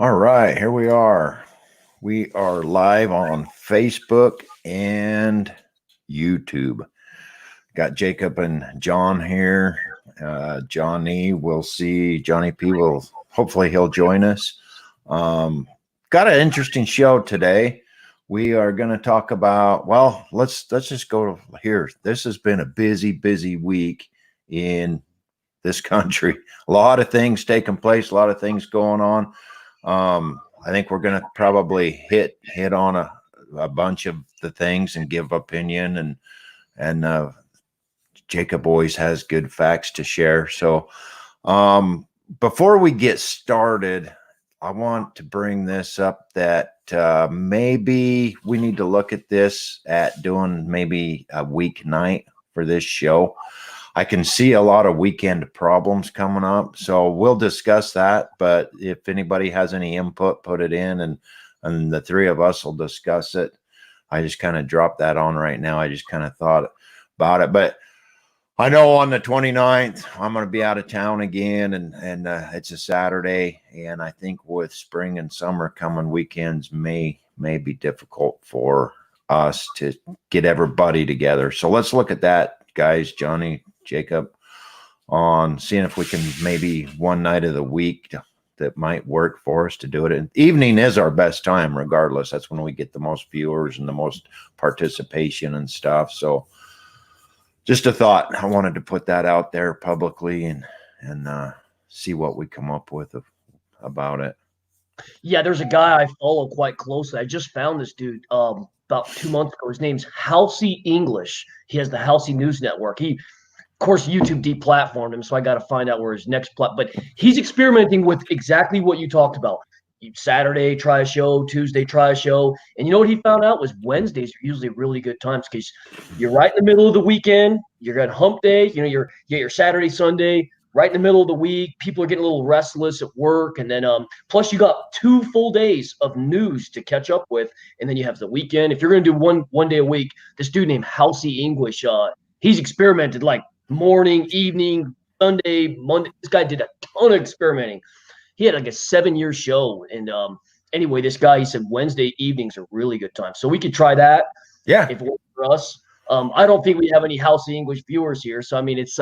All right, here we are. We are live on Facebook and YouTube. Got Jacob and John here. Johnny, we'll see. Johnny P will hopefully he'll join us. Um, got an interesting show today. We are going to talk about. Well, let's just go here. This has been a busy week in this country. A lot of things taking place. A lot of things going on. I think we're going to probably hit on a bunch of the things and give opinion and Jacob always has good facts to share. So before we get started, I want to bring this up that maybe we need to look at this at doing maybe a weeknight for this show. I can see a lot of weekend problems coming up, so we'll discuss that. But if anybody has any input, put it in, and the three of us will discuss it. I just kind of dropped that on right now. I just kind of thought about it, but I know on the 29th, I'm going to be out of town again, and it's a Saturday, and I think with spring and summer coming, weekends may be difficult for us to get everybody together. So let's look at that, guys. Johnny, Jacob, on seeing if we can maybe one night of the week that might work for us to do it. And evening is our best time, regardless. That's when we get the most viewers and the most participation and stuff. So just a thought. I wanted to put that out there publicly and see what we come up with about it. Yeah, there's a guy I follow quite closely. I just found this dude about 2 months ago. His name's Halsey English. He has the Halsey News Network. Of course, YouTube deplatformed him, so I got to find out where his next but he's experimenting with exactly what you talked about. Saturday, try a show. Tuesday, try a show. And you know what he found out was Wednesdays are usually really good times because you're right in the middle of the weekend. You're at hump day. You get your Saturday, Sunday, right in the middle of the week. People are getting a little restless at work. And then plus you got 2 full days of news to catch up with. And then you have the weekend. If you're going to do one day a week, this dude named Halsey English, he's experimented like morning, evening, Sunday, Monday. This guy did a ton of experimenting. He had like a 7-year show. And anyway, this guy, he said Wednesday evenings are really good times. So we could try that. Yeah. If it works for us. I don't think we have any Halsey English viewers here. So, I mean, it's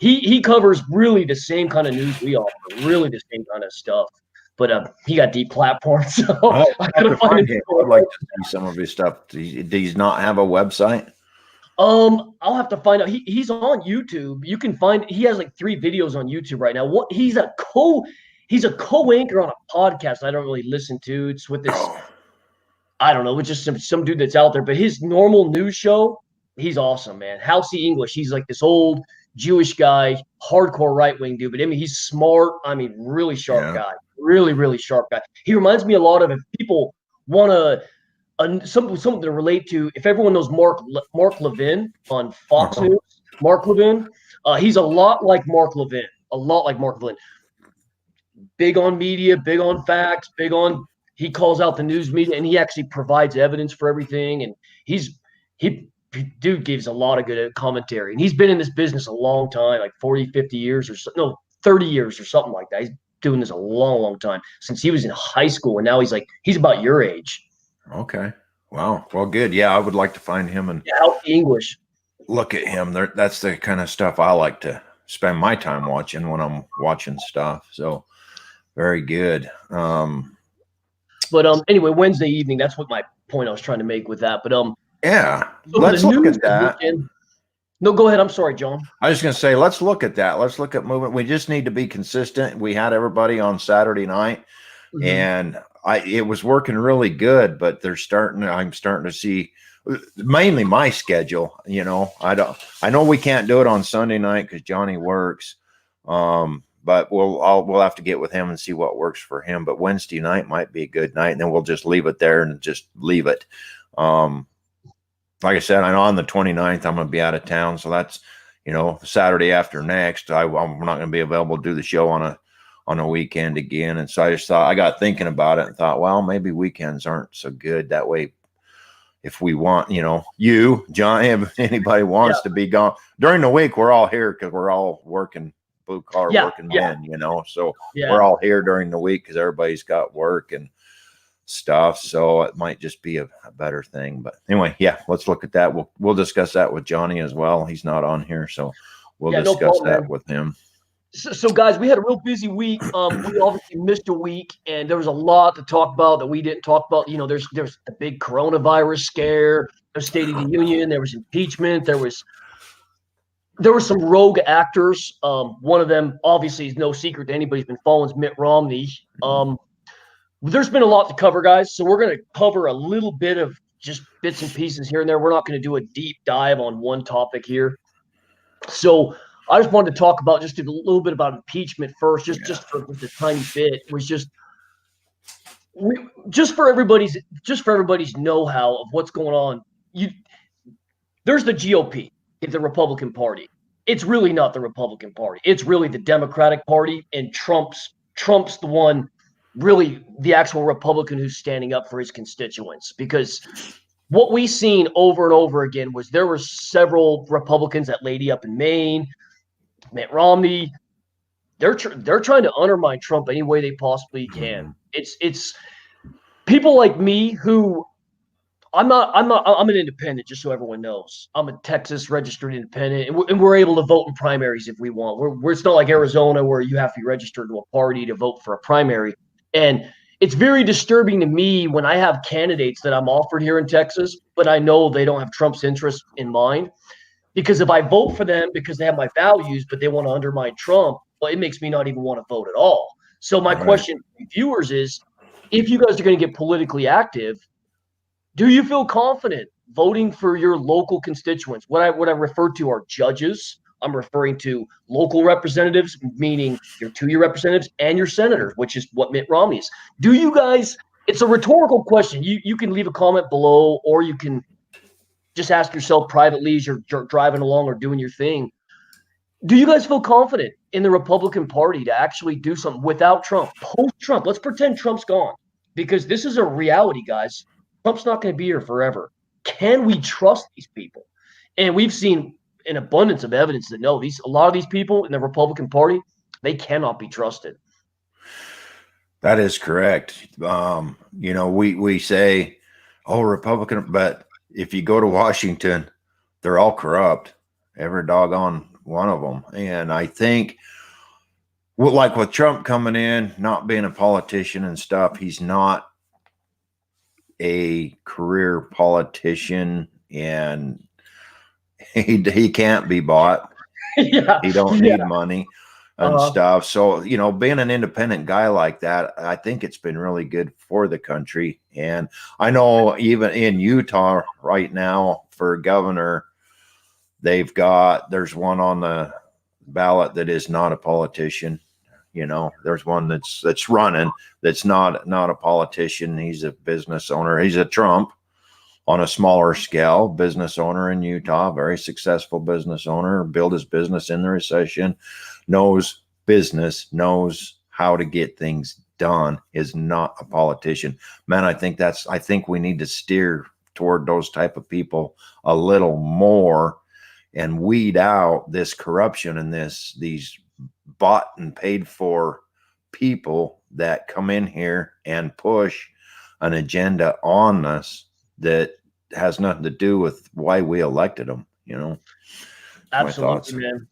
he covers really the same kind of news we offer, really the same kind of stuff. But he got deplatformed, so I gotta find him. I'd like to see some of his stuff. Does not have a website? I'll have to find out. He's on YouTube. You can find. He has like 3 videos on YouTube right now. He's a co-anchor on a podcast I don't really listen to. It's with this. I don't know. It's just some dude that's out there. But his normal news show, he's awesome, man. Halsey English. He's like this old Jewish guy, hardcore right-wing dude. But I mean, he's smart. I mean, really sharp guy. Really sharp guy. He reminds me a lot of, if people want to something to relate to. If everyone knows Mark Levin on Fox News, Mark Levin, he's a lot like Mark Levin. A lot like Mark Levin. Big on media, big on facts, he calls out the news media, and he actually provides evidence for everything. And dude gives a lot of good commentary. And he's been in this business a long time, like 40, 50 years or so. No, 30 years or something like that. He's doing this a long time, since he was in high school. And now he's about your age. Okay. Wow. Well, good. Yeah, I would like to find him and English. Look at him. That's the kind of stuff I like to spend my time watching when I'm watching stuff. So very good. But anyway, Wednesday evening, that's what my point I was trying to make with that. But yeah, so let's look at that. No, go ahead. I'm sorry, John. I was going to say, let's look at that. Let's look at movement. We just need to be consistent. We had everybody on Saturday night, and it was working really good. But I'm starting to see mainly my schedule. I know we can't do it on Sunday night because Johnny works. But we'll have to get with him and see what works for him. But Wednesday night might be a good night, and then we'll just leave it there and just leave it. Like I said, I know on the 29th I'm going to be out of town, so that's Saturday after next. I'm not going to be available to do the show on a weekend again. And so I just thought, I got thinking about it and thought, well, maybe weekends aren't so good. That way, if we want, you, John, if anybody wants to be gone during the week, we're all here because we're all working blue collar Yeah, working yeah, men, you know. So yeah. we're all here during the week because everybody's got work and stuff. So it might just be a better thing. But anyway, yeah, let's look at that. We'll discuss that with Jonny as well. He's not on here, so we'll Yeah, no discuss problem, that man. with him. So, guys, we had a real busy week. We obviously missed a week, and there was a lot to talk about that we didn't talk about. You know, there's the big coronavirus scare, there's State of the Union, there was impeachment, there were some rogue actors. One of them, obviously, is no secret to anybody who's been following, is Mitt Romney. There's been a lot to cover, guys. So we're going to cover a little bit of just bits and pieces here and there. We're not going to do a deep dive on one topic here. So I just wanted to talk about just a little bit about impeachment first, just for just a tiny bit. It was just for everybody's know-how of what's going on. There's the GOP, the Republican Party. It's really not the Republican Party. It's really the Democratic Party, and Trump's the one, really the actual Republican who's standing up for his constituents. Because what we seen over and over again was there were several Republicans, that lady up in Maine, Mitt Romney. They're trying to undermine Trump any way they possibly can. It's people like me who I'm an independent, just so everyone knows. I'm a Texas registered independent, and we're able to vote in primaries if we want. It's not like Arizona where you have to be registered to a party to vote for a primary. And it's very disturbing to me when I have candidates that I'm offered here in Texas, but I know they don't have Trump's interests in mind. Because if I vote for them because they have my values, but they want to undermine Trump, well, it makes me not even want to vote at all. So my question to viewers is, if you guys are going to get politically active, do you feel confident voting for your local constituents? What I refer to are judges. I'm referring to local representatives, meaning your 2-year representatives, and your senators, which is what Mitt Romney is. Do you guys? It's a rhetorical question. You can leave a comment below, or you can just ask yourself privately as you're driving along or doing your thing. Do you guys feel confident in the Republican Party to actually do something without Trump, post-Trump? Let's pretend Trump's gone, because this is a reality, guys. Trump's not going to be here forever. Can we trust these people? And we've seen an abundance of evidence that no, a lot of these people in the Republican Party, they cannot be trusted. That is correct. We say, oh, Republican, but if you go to Washington, they're all corrupt, every doggone one of them. And I think, like with Trump coming in, not being a politician and stuff, he's not a career politician, and he can't be bought. Yeah, He don't need money and Uh-huh. stuff. So, being an independent guy like that, I think it's been really good for the country. And I know even in Utah right now for governor, there's one on the ballot that is not a politician. There's one that's running that's not a politician. He's a business owner. He's a Trump on a smaller scale business owner in Utah, very successful business owner, built his business in the recession, knows business, knows how to get things done, is not a politician. Man, I think we need to steer toward those type of people a little more and weed out this corruption and these bought and paid for people that come in here and push an agenda on us that has nothing to do with why we elected them. Absolutely, man.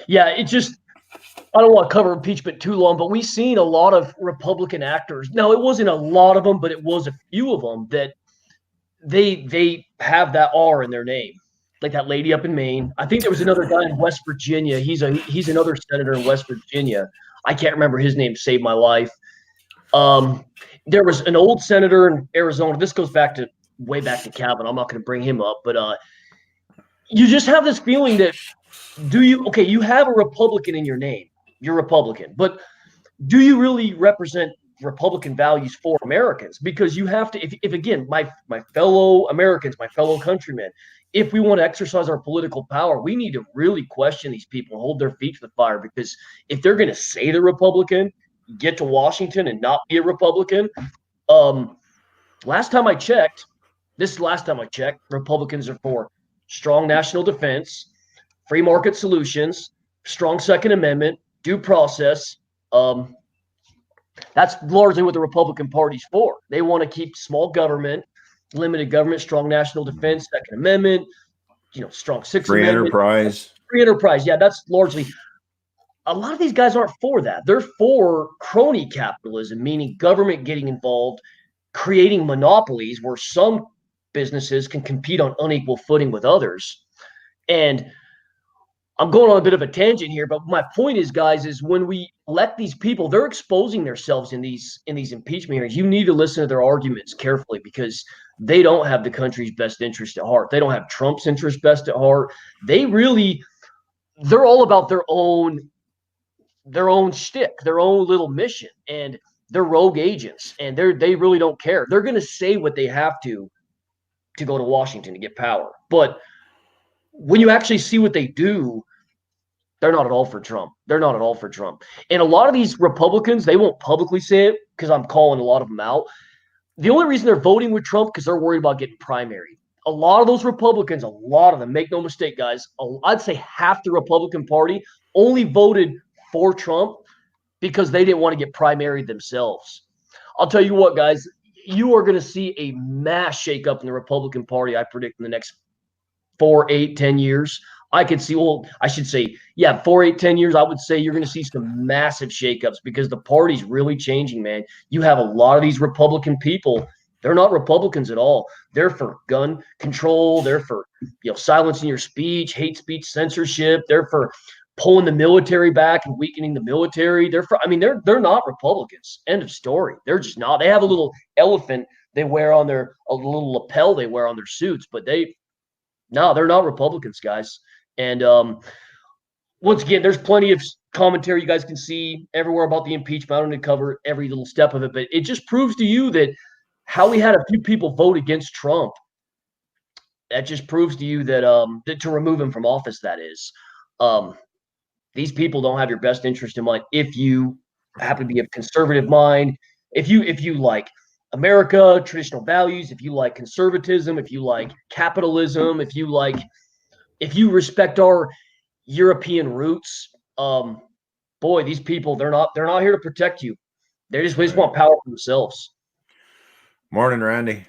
Yeah, I don't want to cover impeachment too long, but we've seen a lot of Republican actors. Now, it wasn't a lot of them, but it was a few of them that they have that R in their name, like that lady up in Maine. I think there was another guy in West Virginia. He's another senator in West Virginia. I can't remember his name. Saved my life. There was an old senator in Arizona. This goes way back to Kavanaugh. I'm not going to bring him up, but you just have this feeling that you have a Republican in your name. You're Republican, but do you really represent Republican values for Americans? Because you have to, if again, my fellow Americans, my fellow countrymen, if we want to exercise our political power, we need to really question these people, hold their feet to the fire. Because if they're going to say they're Republican, get to Washington and not be a Republican. Last time I checked, Republicans are for strong national defense, free market solutions, strong Second Amendment, due process. That's largely what the Republican Party's for. They want to keep small government, limited government, strong national defense, Second Amendment, strong Sixth Free Amendment, enterprise. free enterprise. Yeah, that's largely. A lot of these guys aren't for that. They're for crony capitalism, meaning government getting involved, creating monopolies where some businesses can compete on unequal footing with others. And I'm going on a bit of a tangent here, but my point is, guys, is when we let these people, they're exposing themselves in these impeachment hearings. You need to listen to their arguments carefully because they don't have the country's best interest at heart. They don't have Trump's interest best at heart. They're all about their own shtick, their own little mission, and they're rogue agents, and they really don't care. They're going to say what they have to go to Washington to get power, but when you actually see what they do, they're not at all for Trump. They're not at all for Trump. And a lot of these Republicans, they won't publicly say it because I'm calling a lot of them out. The only reason they're voting with Trump because they're worried about getting primaried. A lot of those Republicans, a lot of them, make no mistake, guys, I'd say half the Republican Party only voted for Trump because they didn't want to get primaried themselves. I'll tell you what, guys, you are going to see a mass shakeup in the Republican Party, I predict, in the next 4, 8, 10 years. I could see, 4, 8, 10 years, I would say you're going to see some massive shakeups because the party's really changing, man. You have a lot of these Republican people. They're not Republicans at all. They're for gun control. They're for, silencing your speech, hate speech, censorship. They're for pulling the military back and weakening the military. They're not Republicans. End of story. They're just not. They have a little elephant they wear on a little lapel they wear on their suits, but they're not Republicans, guys. And once again, there's plenty of commentary you guys can see everywhere about the impeachment. I don't need to cover every little step of it, but it just proves to you that how we had a few people vote against Trump, that just proves to you that to remove him from office, that is. These people don't have your best interest in mind. If you happen to be of conservative mind, if you like America, traditional values, if you like conservatism, if you like capitalism, if you respect our European roots, boy, these people, they're not here to protect you. They just want power for themselves. Morning, Randy.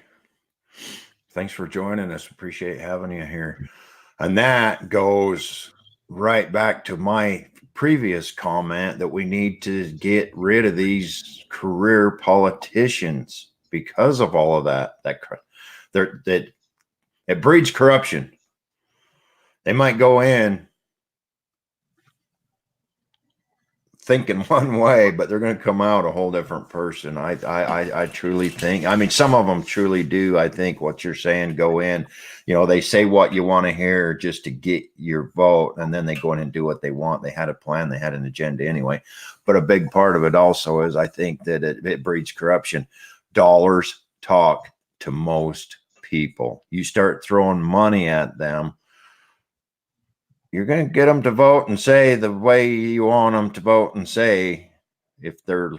Thanks for joining us. Appreciate having you here. And that goes right back to my previous comment that we need to get rid of these career politicians because of all of that it breeds corruption. They might go in thinking one way, but they're going to come out a whole different person. I truly think, some of them truly do. I think what you're saying, go in, they say what you want to hear just to get your vote. And then they go in and do what they want. They had a plan. They had an agenda anyway. But a big part of it also is I think that it breeds corruption. Dollars talk to most people. You start throwing money at them, you're going to get them to vote and say the way you want them to vote and say if they're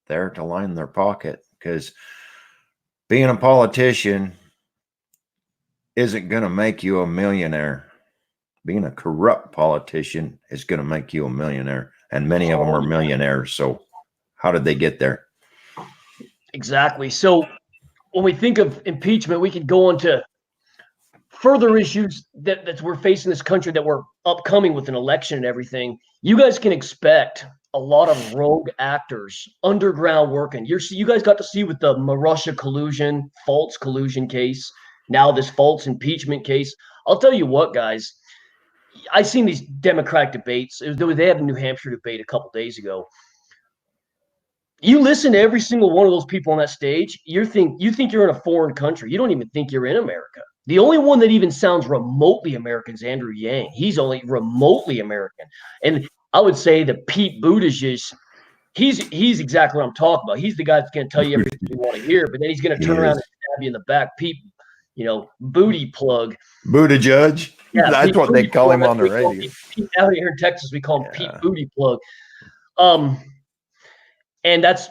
there to line their pocket. Because being a politician isn't going to make you a millionaire. Being a corrupt politician is going to make you a millionaire. And many of them are millionaires. So how did they get there? Exactly. So when we think of impeachment, we could go on to further issues that we're facing in this country that we're upcoming with an election and everything. You guys can expect a lot of rogue actors underground working. You guys got to see with the Russia collusion, false collusion case, now this false impeachment case. I'll tell you what, guys, I've seen these Democratic debates. They had a New Hampshire debate a couple days ago. You listen to every single one of those people on that stage, you think you're in a foreign country. You don't even think you're in America. The only one that even sounds remotely American is Andrew Yang. He's only remotely American. And I would say that Pete Buttigieg, he's exactly what I'm talking about. He's the guy that's going to tell you everything you want to hear, but then he's going to turn around and stab you in the back. Pete, booty plug. Buttigieg. Yeah, that's what they call him on the radio. Pete, out here in Texas, we call him Pete Booty Plug. And that's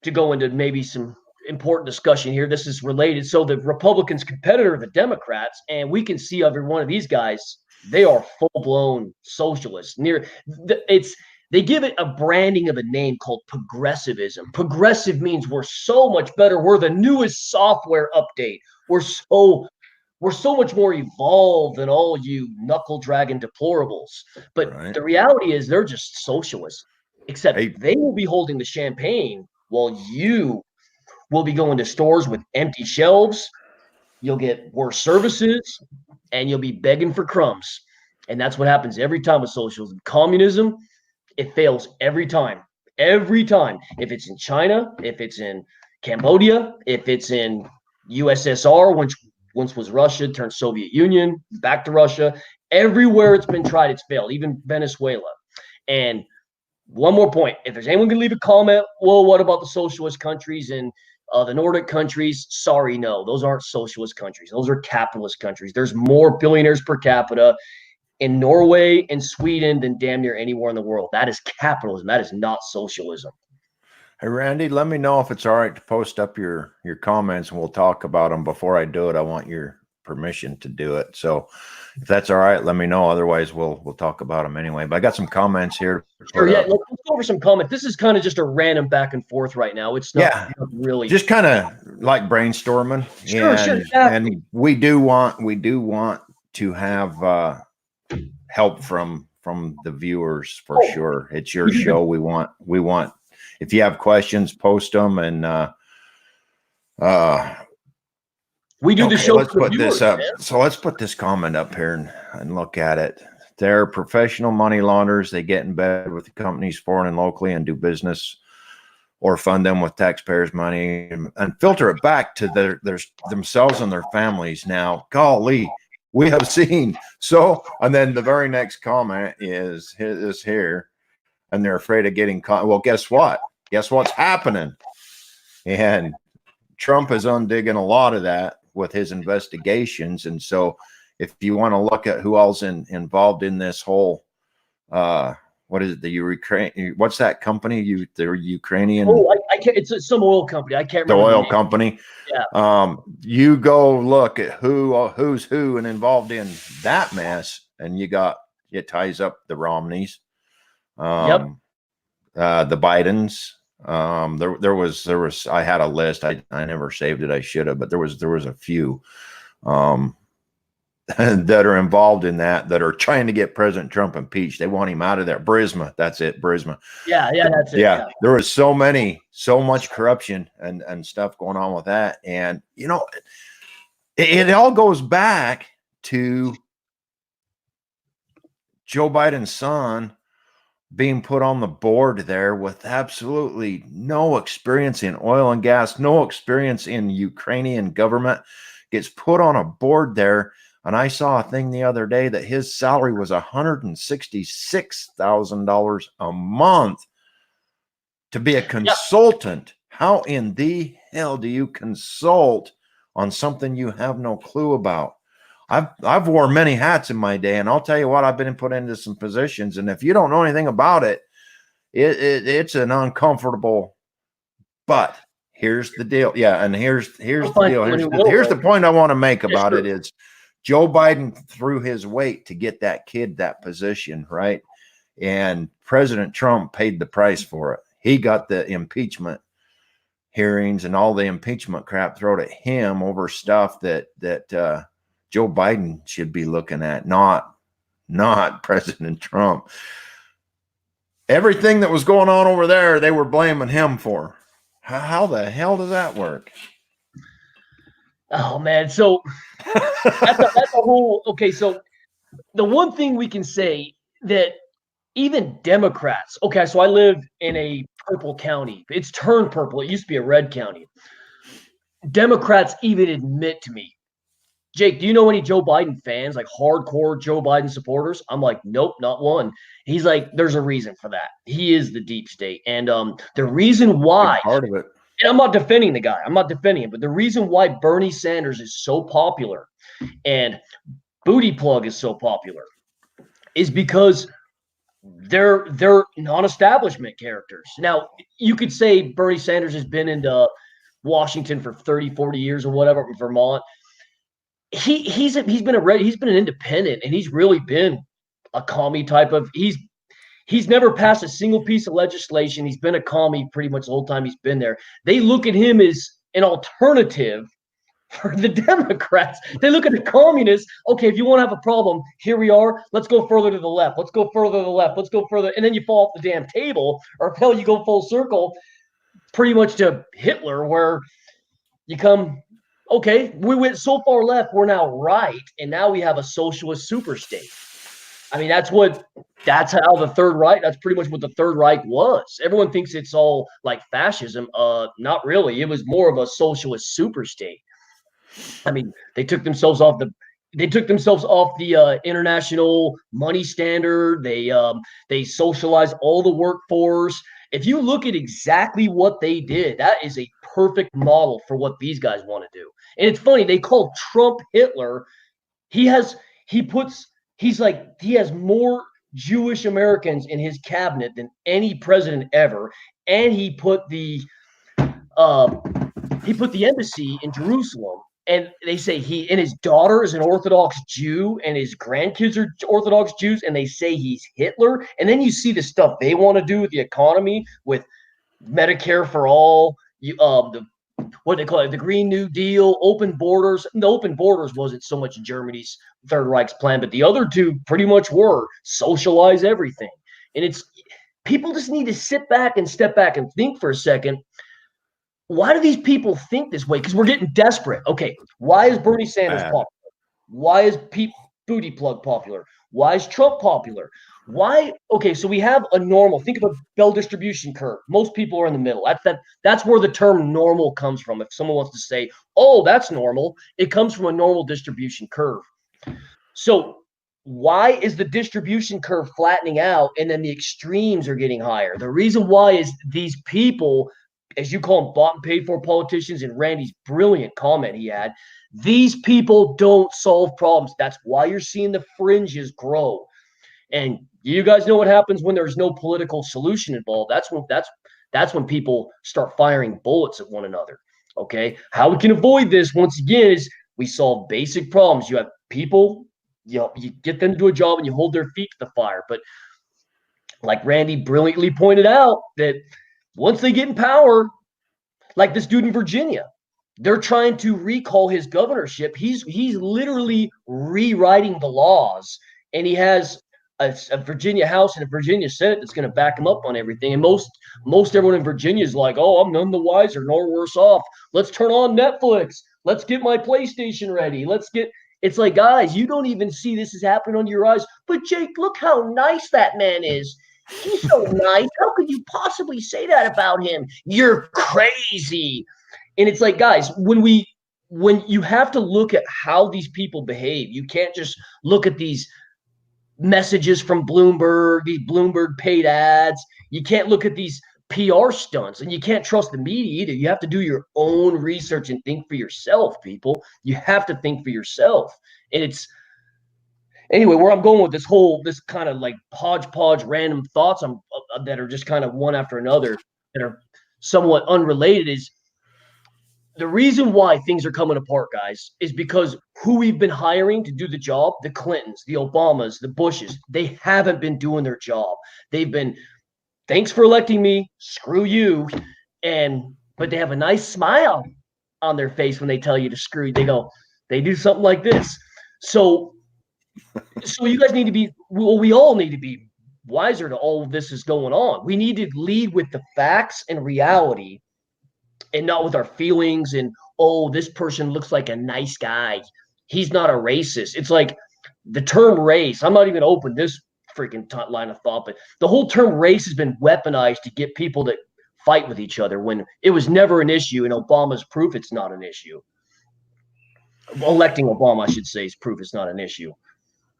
to go into maybe some important discussion here. This is related. So the Republicans' competitor, the Democrats, and we can see every one of these guys, They are full-blown socialists. They give it a branding of a name called progressivism. Progressive means we're so much better. We're the newest software update. We're so much more evolved than all you knuckle dragging deplorables. But the reality is they're just socialists, except they will be holding the champagne while you will be going to stores with empty shelves. You'll get worse services and you'll be begging for crumbs. And that's what happens every time with socialism. Communism, it fails every time. Every time. If it's in China, if it's in Cambodia, if it's in USSR, which once was Russia, turned Soviet Union, back to Russia. Everywhere it's been tried, it's failed, even Venezuela. And one more point. If there's anyone going to leave a comment, well, what about the socialist countries and the Nordic countries? Sorry, no. Those aren't socialist countries. Those are capitalist countries. There's more billionaires per capita in Norway and Sweden than damn near anywhere in the world. That is capitalism. That is not socialism. Hey, Randy, let me know if it's all right to post up your comments and we'll talk about them. Before I do it, I want your permission to do it. So if that's all right, let me know. Otherwise, we'll talk about them anyway. But I got some comments here. Sure, yeah. Let's go over some comments. This is kind of just a random back and forth right now. It's not really just kind of like brainstorming. Sure, and, and we do want to have help from the viewers for sure. It's your show. We want if you have questions, post them, and we do the show. Let's put this up. So let's put this comment up here and look at it. They're professional money launderers. They get in bed with the companies foreign and locally and do business or fund them with taxpayers' money and filter it back to their themselves and their families. Now, golly, we have seen so. And then the very next comment is here. And they're afraid of getting caught. Well, guess what? Guess what's happening? And Trump is undigging a lot of that with his investigations. And so if you want to look at who else involved in this whole, what is it? The Ukraine? What's that company? The Ukrainian? Oh, I can't. It's some oil company. I can't remember. The oil company. Yeah. You go look at who's who and involved in that mess, and it ties up the Romneys. The Bidens. There was I had a list. I never saved it. I should have, but there was a few that are involved in that are trying to get President Trump impeached. They want him out of there. Burisma, that's it. Burisma. Yeah, that's it. Yeah, there was so much corruption and stuff going on with that, and it all goes back to Joe Biden's son being put on the board there with absolutely no experience in oil and gas, no experience in Ukrainian government, gets put on a board there. And I saw a thing the other day that his salary was $166,000 a month to be a consultant. How in the hell do you consult on something you have no clue about? I've worn many hats in my day, and I'll tell you what, I've been put into some positions, and if you don't know anything about it, it's an uncomfortable. But here's the deal, and here's the deal. Here's the point I want to make about it is Joe Biden threw his weight to get that kid that position, right? And President Trump paid the price for it. He got the impeachment hearings and all the impeachment crap thrown at him over stuff that Joe Biden should be looking at, not President Trump. Everything that was going on over there, they were blaming him for. How the hell does that work? Oh, man. So that's a whole, okay. So the one thing we can say that even Democrats, okay, so I live in a purple county. It's turned purple. It used to be a red county. Democrats even admit to me, Jake, do you know any Joe Biden fans, like hardcore Joe Biden supporters? I'm like, nope, not one. He's like, there's a reason for that. He is the deep state. And the reason why, part of it. And I'm not defending the guy. I'm not defending him. But the reason why Bernie Sanders is so popular and Booty Plug is so popular is because they're non-establishment characters. Now, you could say Bernie Sanders has been into Washington for 30, 40 years or whatever, Vermont. he's been an independent, and he's really been a commie type of he's never passed a single piece of legislation. He's been a commie pretty much the whole time he's been there. They look at him as an alternative for the Democrats. They look at the communists. Okay, if you want to have a problem, here we are. Let's go further to the left. Let's go further to the left. Let's go further. And then you fall off the damn table, or hell, you go full circle pretty much to Hitler, where you come, okay, we went so far left, we're now right. And now we have a socialist super state. I mean, that's how the Third Reich, that's pretty much what the Third Reich was. Everyone thinks it's all like fascism. Not really. It was more of a socialist super state. I mean, they took themselves off the international money standard. They socialized all the workforce. If you look at exactly what they did, that is a perfect model for what these guys want to do. And it's funny, they call Trump Hitler. He has more Jewish Americans in his cabinet than any president ever, and he put the embassy in Jerusalem. And they say his daughter is an Orthodox Jew, and his grandkids are Orthodox Jews, and they say he's Hitler. And then you see the stuff they want to do with the economy, with Medicare for all, what they call it, the Green New Deal, open borders. The open borders wasn't so much Germany's Third Reich's plan, but the other two pretty much were socialize everything. And it's people just need to sit back and step back and think for a second. Why do these people think this way? Because we're getting desperate. Okay, why is Bernie Sanders popular? Why is Pete Buttigieg popular? Why is Trump popular? Why? Okay, so we have a normal. Think of a Bell distribution curve. Most people are in the middle. That's where the term normal comes from. If someone wants to say, "Oh, that's normal," it comes from a normal distribution curve. So why is the distribution curve flattening out and then the extremes are getting higher? The reason why is these people, as you call them, bought and paid for politicians, and Randy's brilliant comment he had, these people don't solve problems. That's why you're seeing the fringes grow. And you guys know what happens when there's no political solution involved. That's when people start firing bullets at one another. Okay, how we can avoid this once again is we solve basic problems. You have people, you get them to do a job and you hold their feet to the fire. But like Randy brilliantly pointed out, that once they get in power, like this dude in Virginia, they're trying to recall his governorship. He's literally rewriting the laws, and he has a Virginia House and a Virginia Senate that's going to back him up on everything. And most everyone in Virginia is like, "Oh, I'm none the wiser nor worse off. Let's turn on Netflix. Let's get my PlayStation ready. It's like, guys, you don't even see this is happening under your eyes. But Jake, look how nice that man is. He's so nice. How could you possibly say that about him? You're crazy." And it's like, guys, when you have to look at how these people behave, you can't just look at these messages from Bloomberg, these Bloomberg paid ads. You can't look at these PR stunts, and you can't trust the media either. You have to do your own research and think for yourself, people. You have to think for yourself. And it's anyway, where I'm going with this kind of like hodgepodge random thoughts that are just kind of one after another that are somewhat unrelated is the reason why things are coming apart, guys, is because who we've been hiring to do the job, the Clintons, the Obamas, the Bushes, they haven't been doing their job. They've been, "Thanks for electing me, screw you." But they have a nice smile on their face when they tell you to screw you. They do something like this. So you guys need to be, we all need to be wiser to all of this is going on. We need to lead with the facts and reality, and not with our feelings and, "Oh, this person looks like a nice guy. He's not a racist." It's like the term race. I'm not even open this freaking line of thought, but the whole term race has been weaponized to get people to fight with each other when it was never an issue, and Obama's proof it's not an issue. Electing Obama, I should say, is proof it's not an issue.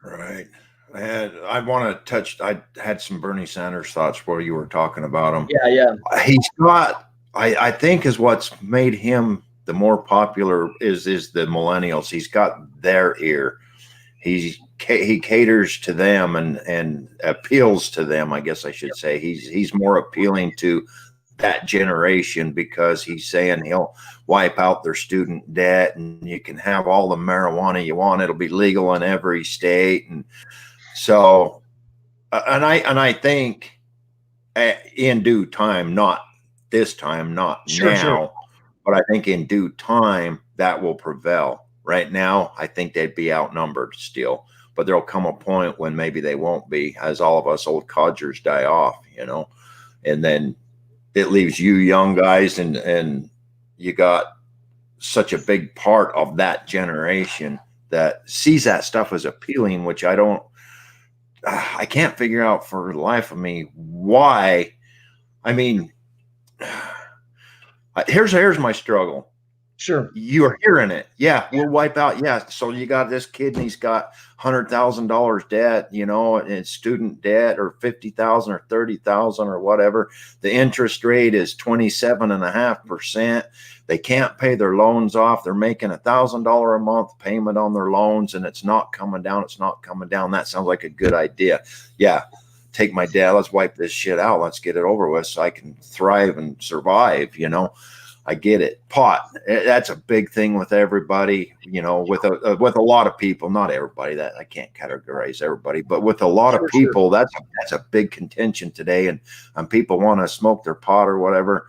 Right. I want to touch. I had some Bernie Sanders thoughts while you were talking about him. Yeah. He's got. I think is what's made him the more popular is the millennials. He's got their ear. He caters to them and appeals to them. I guess I should say he's more appealing to that generation, because he's saying he'll wipe out their student debt and you can have all the marijuana you want. It'll be legal in every state. And so, and I think in due time, not this time, not Sure, sure. now, but I think in due time that will prevail. Right now, I think they'd be outnumbered still, but there'll come a point when maybe they won't be, as all of us old codgers die off, and then it leaves you young guys, and you got such a big part of that generation that sees that stuff as appealing, which I can't figure out for the life of me why. I mean, here's my struggle. Sure. You're hearing it. Yeah, we'll wipe out. Yeah. So you got this kid and he's got $100,000 debt, and student debt, or 50,000 or 30,000 or whatever. The interest rate is 27.5%. They can't pay their loans off. They're making $1,000 a month payment on their loans, and it's not coming down. It's not coming down. That sounds like a good idea. Yeah. Take my debt. Let's wipe this shit out. Let's get it over with so I can thrive and survive, I get it. Pot, that's a big thing with everybody, with a lot of people, not everybody, that I can't categorize everybody, but with a lot of people, sure. That's a big contention today. And people want to smoke their pot or whatever,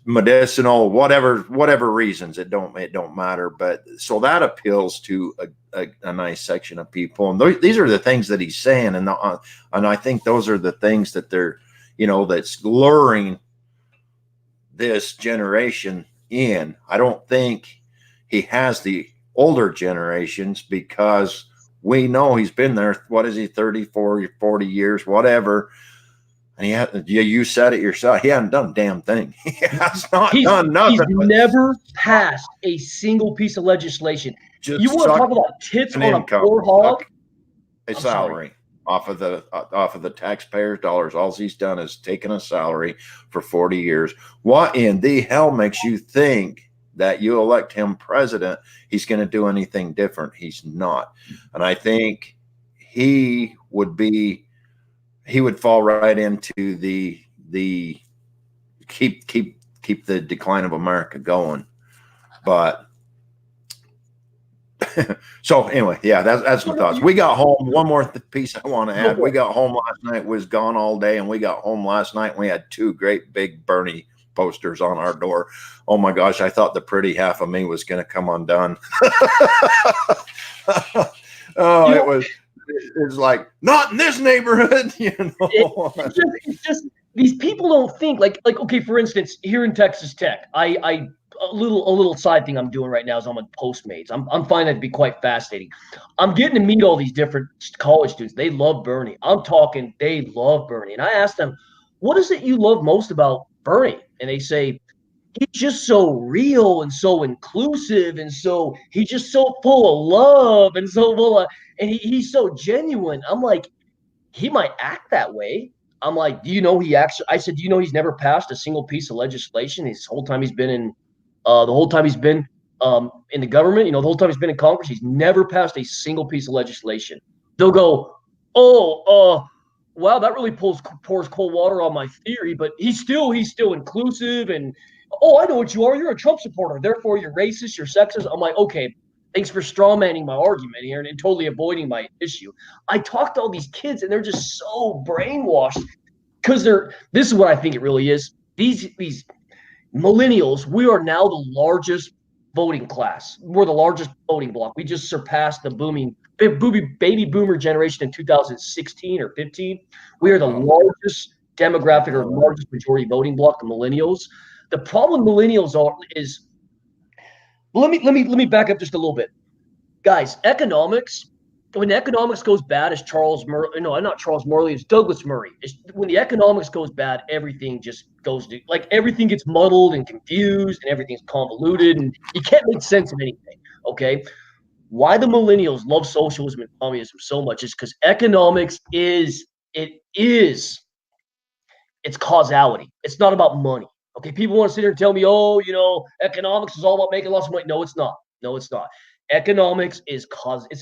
medicinal, whatever reasons, it don't matter. But so that appeals to a nice section of people. And these are the things that he's saying. And I think those are the things that they're, that's luring this generation in. I don't think he has the older generations, because we know he's been there. What is he, 30, 40 years, whatever. And you said it yourself. He hasn't done a damn thing. He has not done nothing. He's never passed a single piece of legislation. You want to talk about tits on a poor hog? A salary. Off of the taxpayers' dollars. All he's done is taken a salary for 40 years. What in the hell makes you think that you elect him president, he's going to do anything different? He's not. And I think he would fall right into the keep the decline of America going. But so anyway, yeah, that's my thoughts. We got home. One more piece I want to add. We got home last night, was gone all day, and we got home last night and we had two great big Bernie posters on our door. Oh my gosh, I thought the pretty half of me was going to come undone. It was like, not in this neighborhood, It's just these people don't think like okay, for instance, here in Texas Tech, a little side thing I'm doing right now is I'm on Postmates. I'm finding it to be quite fascinating. I'm getting to meet all these different college students. They love Bernie. I'm talking, they love Bernie. And I asked them, what is it you love most about Bernie? And they say, he's just so real and so inclusive, and so he's just so full of love and so full of, and he's so genuine. I'm like, he might act that way. I'm like, do you know I said, do you know he's never passed a single piece of legislation the whole time he's been in in the government, the whole time he's been in Congress, he's never passed a single piece of legislation. They'll go, wow, that really pours cold water on my theory, but he's still inclusive, and I know what you are. You're a Trump supporter, therefore you're racist, you're sexist. I'm like, okay, thanks for strawmanning my argument here and totally avoiding my issue. I talk to all these kids and they're just so brainwashed because this is what I think it really is. These millennials, we are now the largest voting class. We're the largest voting bloc. We just surpassed the baby boomer generation in 2016 or 15. We are the largest demographic or largest majority voting bloc, the millennials. The problem millennials is, let me back up just a little bit. Guys, economics, when economics goes bad, it's Douglas Murray. When the economics goes bad, everything just goes to, everything gets muddled and confused and everything's convoluted and you can't make sense of anything. Okay. Why the millennials love socialism and communism so much is because economics it's causality. It's not about money. Okay. People want to sit here and tell me, economics is all about making lots of money. No, it's not. Economics it's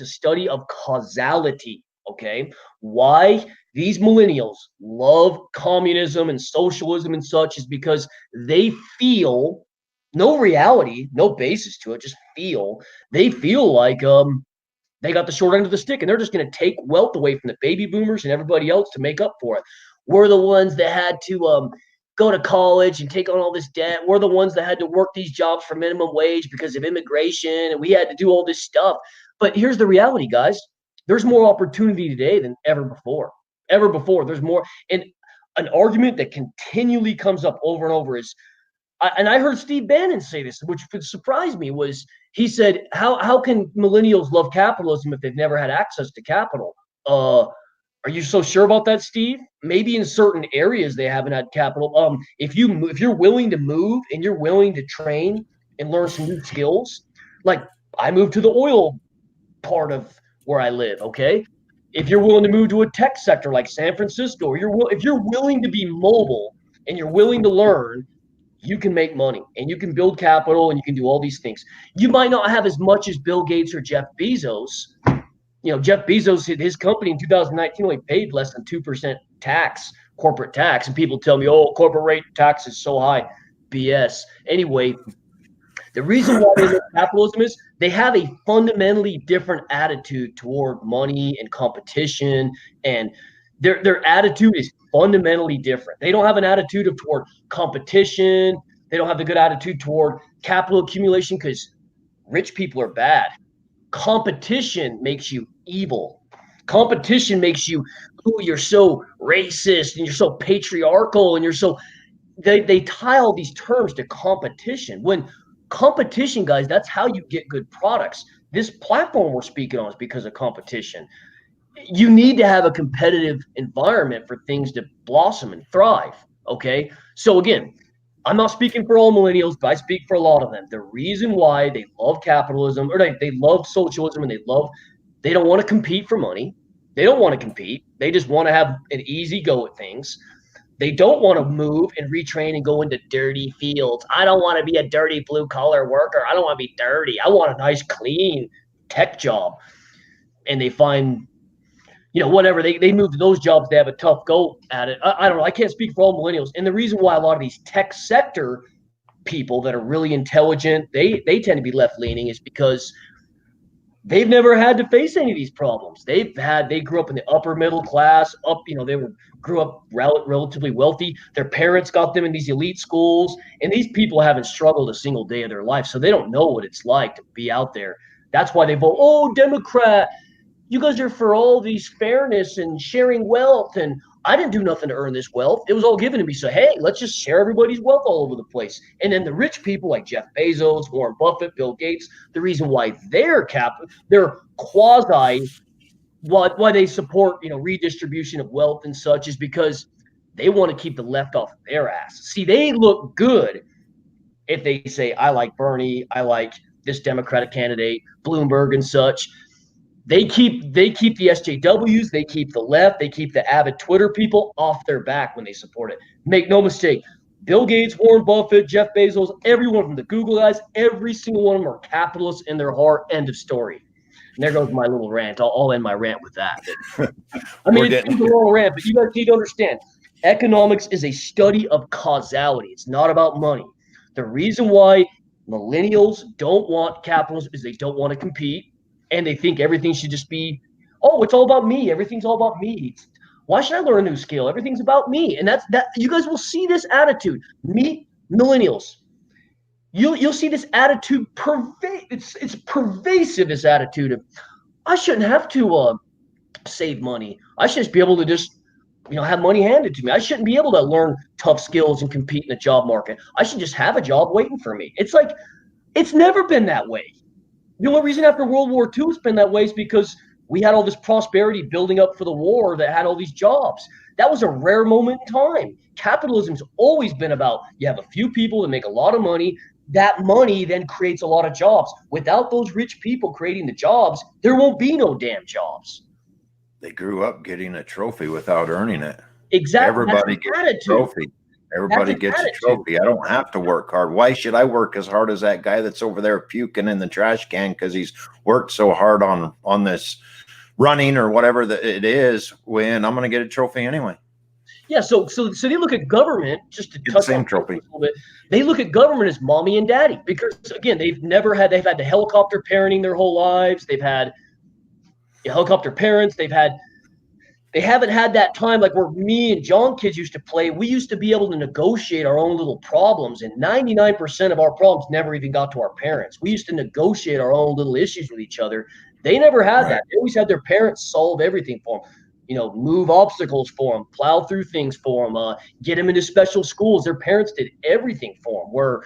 a study of causality. Okay. Why these millennials love communism and socialism and such is because they feel no reality, no basis to it, just feel they feel like they got the short end of the stick and they're just going to take wealth away from the baby boomers and everybody else to make up for it. We're the ones that had to go to college and take on all this debt. We're the ones that had to work these jobs for minimum wage because of immigration, and we had to do all this stuff. But here's the reality, guys. There's more opportunity today than ever before. Ever before. There's more. And an argument that continually comes up over and over is, and I heard Steve Bannon say this, which surprised me, was he said, how can millennials love capitalism if they've never had access to capital? Are you so sure about that, Steve? Maybe in certain areas they haven't had capital. If you're willing to move and you're willing to train and learn some new skills, like I moved to the oil part of where I live. Okay, if you're willing to move to a tech sector like San Francisco, or if you're willing to be mobile and you're willing to learn, you can make money and you can build capital and you can do all these things. You might not have as much as Bill Gates or Jeff Bezos. Jeff Bezos, his company in 2019 only paid less than 2% tax, corporate tax. And people tell me, oh, corporate rate tax is so high. BS. Anyway, the reason why they love capitalism is they have a fundamentally different attitude toward money and competition, and their attitude is fundamentally different. They don't have an attitude toward competition. They don't have a good attitude toward capital accumulation because rich people are bad. Competition makes you evil. Competition makes you, oh, you're so racist and you're so patriarchal and you're so they tie all these terms to competition. When competition, guys, that's how you get good products. This platform we're speaking on is because of competition. You need to have a competitive environment for things to blossom and thrive. Okay. So again, I'm not speaking for all millennials, but I speak for a lot of them. The reason why they love capitalism, or they love socialism, and they don't want to compete for money. They don't want to compete. They just want to have an easy go at things. They don't want to move and retrain and go into dirty fields. I don't want to be a dirty blue collar worker. I don't want to be dirty. I want a nice, clean tech job. And they find, whatever, they move to those jobs, they have a tough go at it. I don't know. I can't speak for all millennials. And the reason why a lot of these tech sector people that are really intelligent, they tend to be left leaning is because they've never had to face any of these problems. They grew up in the upper middle class, grew up relatively wealthy. Their parents got them in these elite schools, and these people haven't struggled a single day of their life, so they don't know what it's like to be out there. That's why they vote, oh, Democrat. You guys are for all these fairness and sharing wealth, and I didn't do nothing to earn this wealth. It was all given to me. So, hey, let's just share everybody's wealth all over the place. And then the rich people like Jeff Bezos, Warren Buffett, Bill Gates, the reason why they're quasi, why they support, redistribution of wealth and such is because they want to keep the left off of their ass. See, they look good if they say, I like Bernie, I like this Democratic candidate, Bloomberg and such. They keep the SJWs, they keep the left, they keep the avid Twitter people off their back when they support it. Make no mistake, Bill Gates, Warren Buffett, Jeff Bezos, everyone from the Google guys, every single one of them are capitalists in their heart. End of story. And there goes my little rant. I'll end my rant with that. I mean, it's a long rant, but you guys need to understand, economics is a study of causality. It's not about money. The reason why millennials don't want capitalism is they don't want to compete. And they think everything should just be, oh, it's all about me. Everything's all about me. Why should I learn a new skill? Everything's about me. And that's that. You guys will see this attitude. Meet millennials. You'll see this attitude it's pervasive. This attitude of, I shouldn't have to save money. I should just be able to just have money handed to me. I shouldn't be able to learn tough skills and compete in the job market. I should just have a job waiting for me. It's like it's never been that way. The only reason after World War II it's been that way is because we had all this prosperity building up for the war that had all these jobs. That was a rare moment in time. Capitalism's always been about, you have a few people that make a lot of money. That money then creates a lot of jobs. Without those rich people creating the jobs, there won't be no damn jobs. They grew up getting a trophy without earning it. Exactly. Everybody gets a trophy. Everybody gets a trophy. I don't have to work hard. Why should I work as hard as that guy that's over there puking in the trash can because he's worked so hard on this running or whatever that it is, when I'm going to get a trophy anyway. Yeah, so they look at government, just to Get the touch same on trophy. a little bit. They look at government as mommy and daddy because again, they've had the helicopter parenting their whole lives. They've had helicopter parents. They haven't had that time like where me and John kids used to play. We used to be able to negotiate our own little problems, and 99% of our problems never even got to our parents. We used to negotiate our own little issues with each other. They never had that. They always had their parents solve everything for them. Move obstacles for them, plow through things for them, get them into special schools. Their parents did everything for them. Where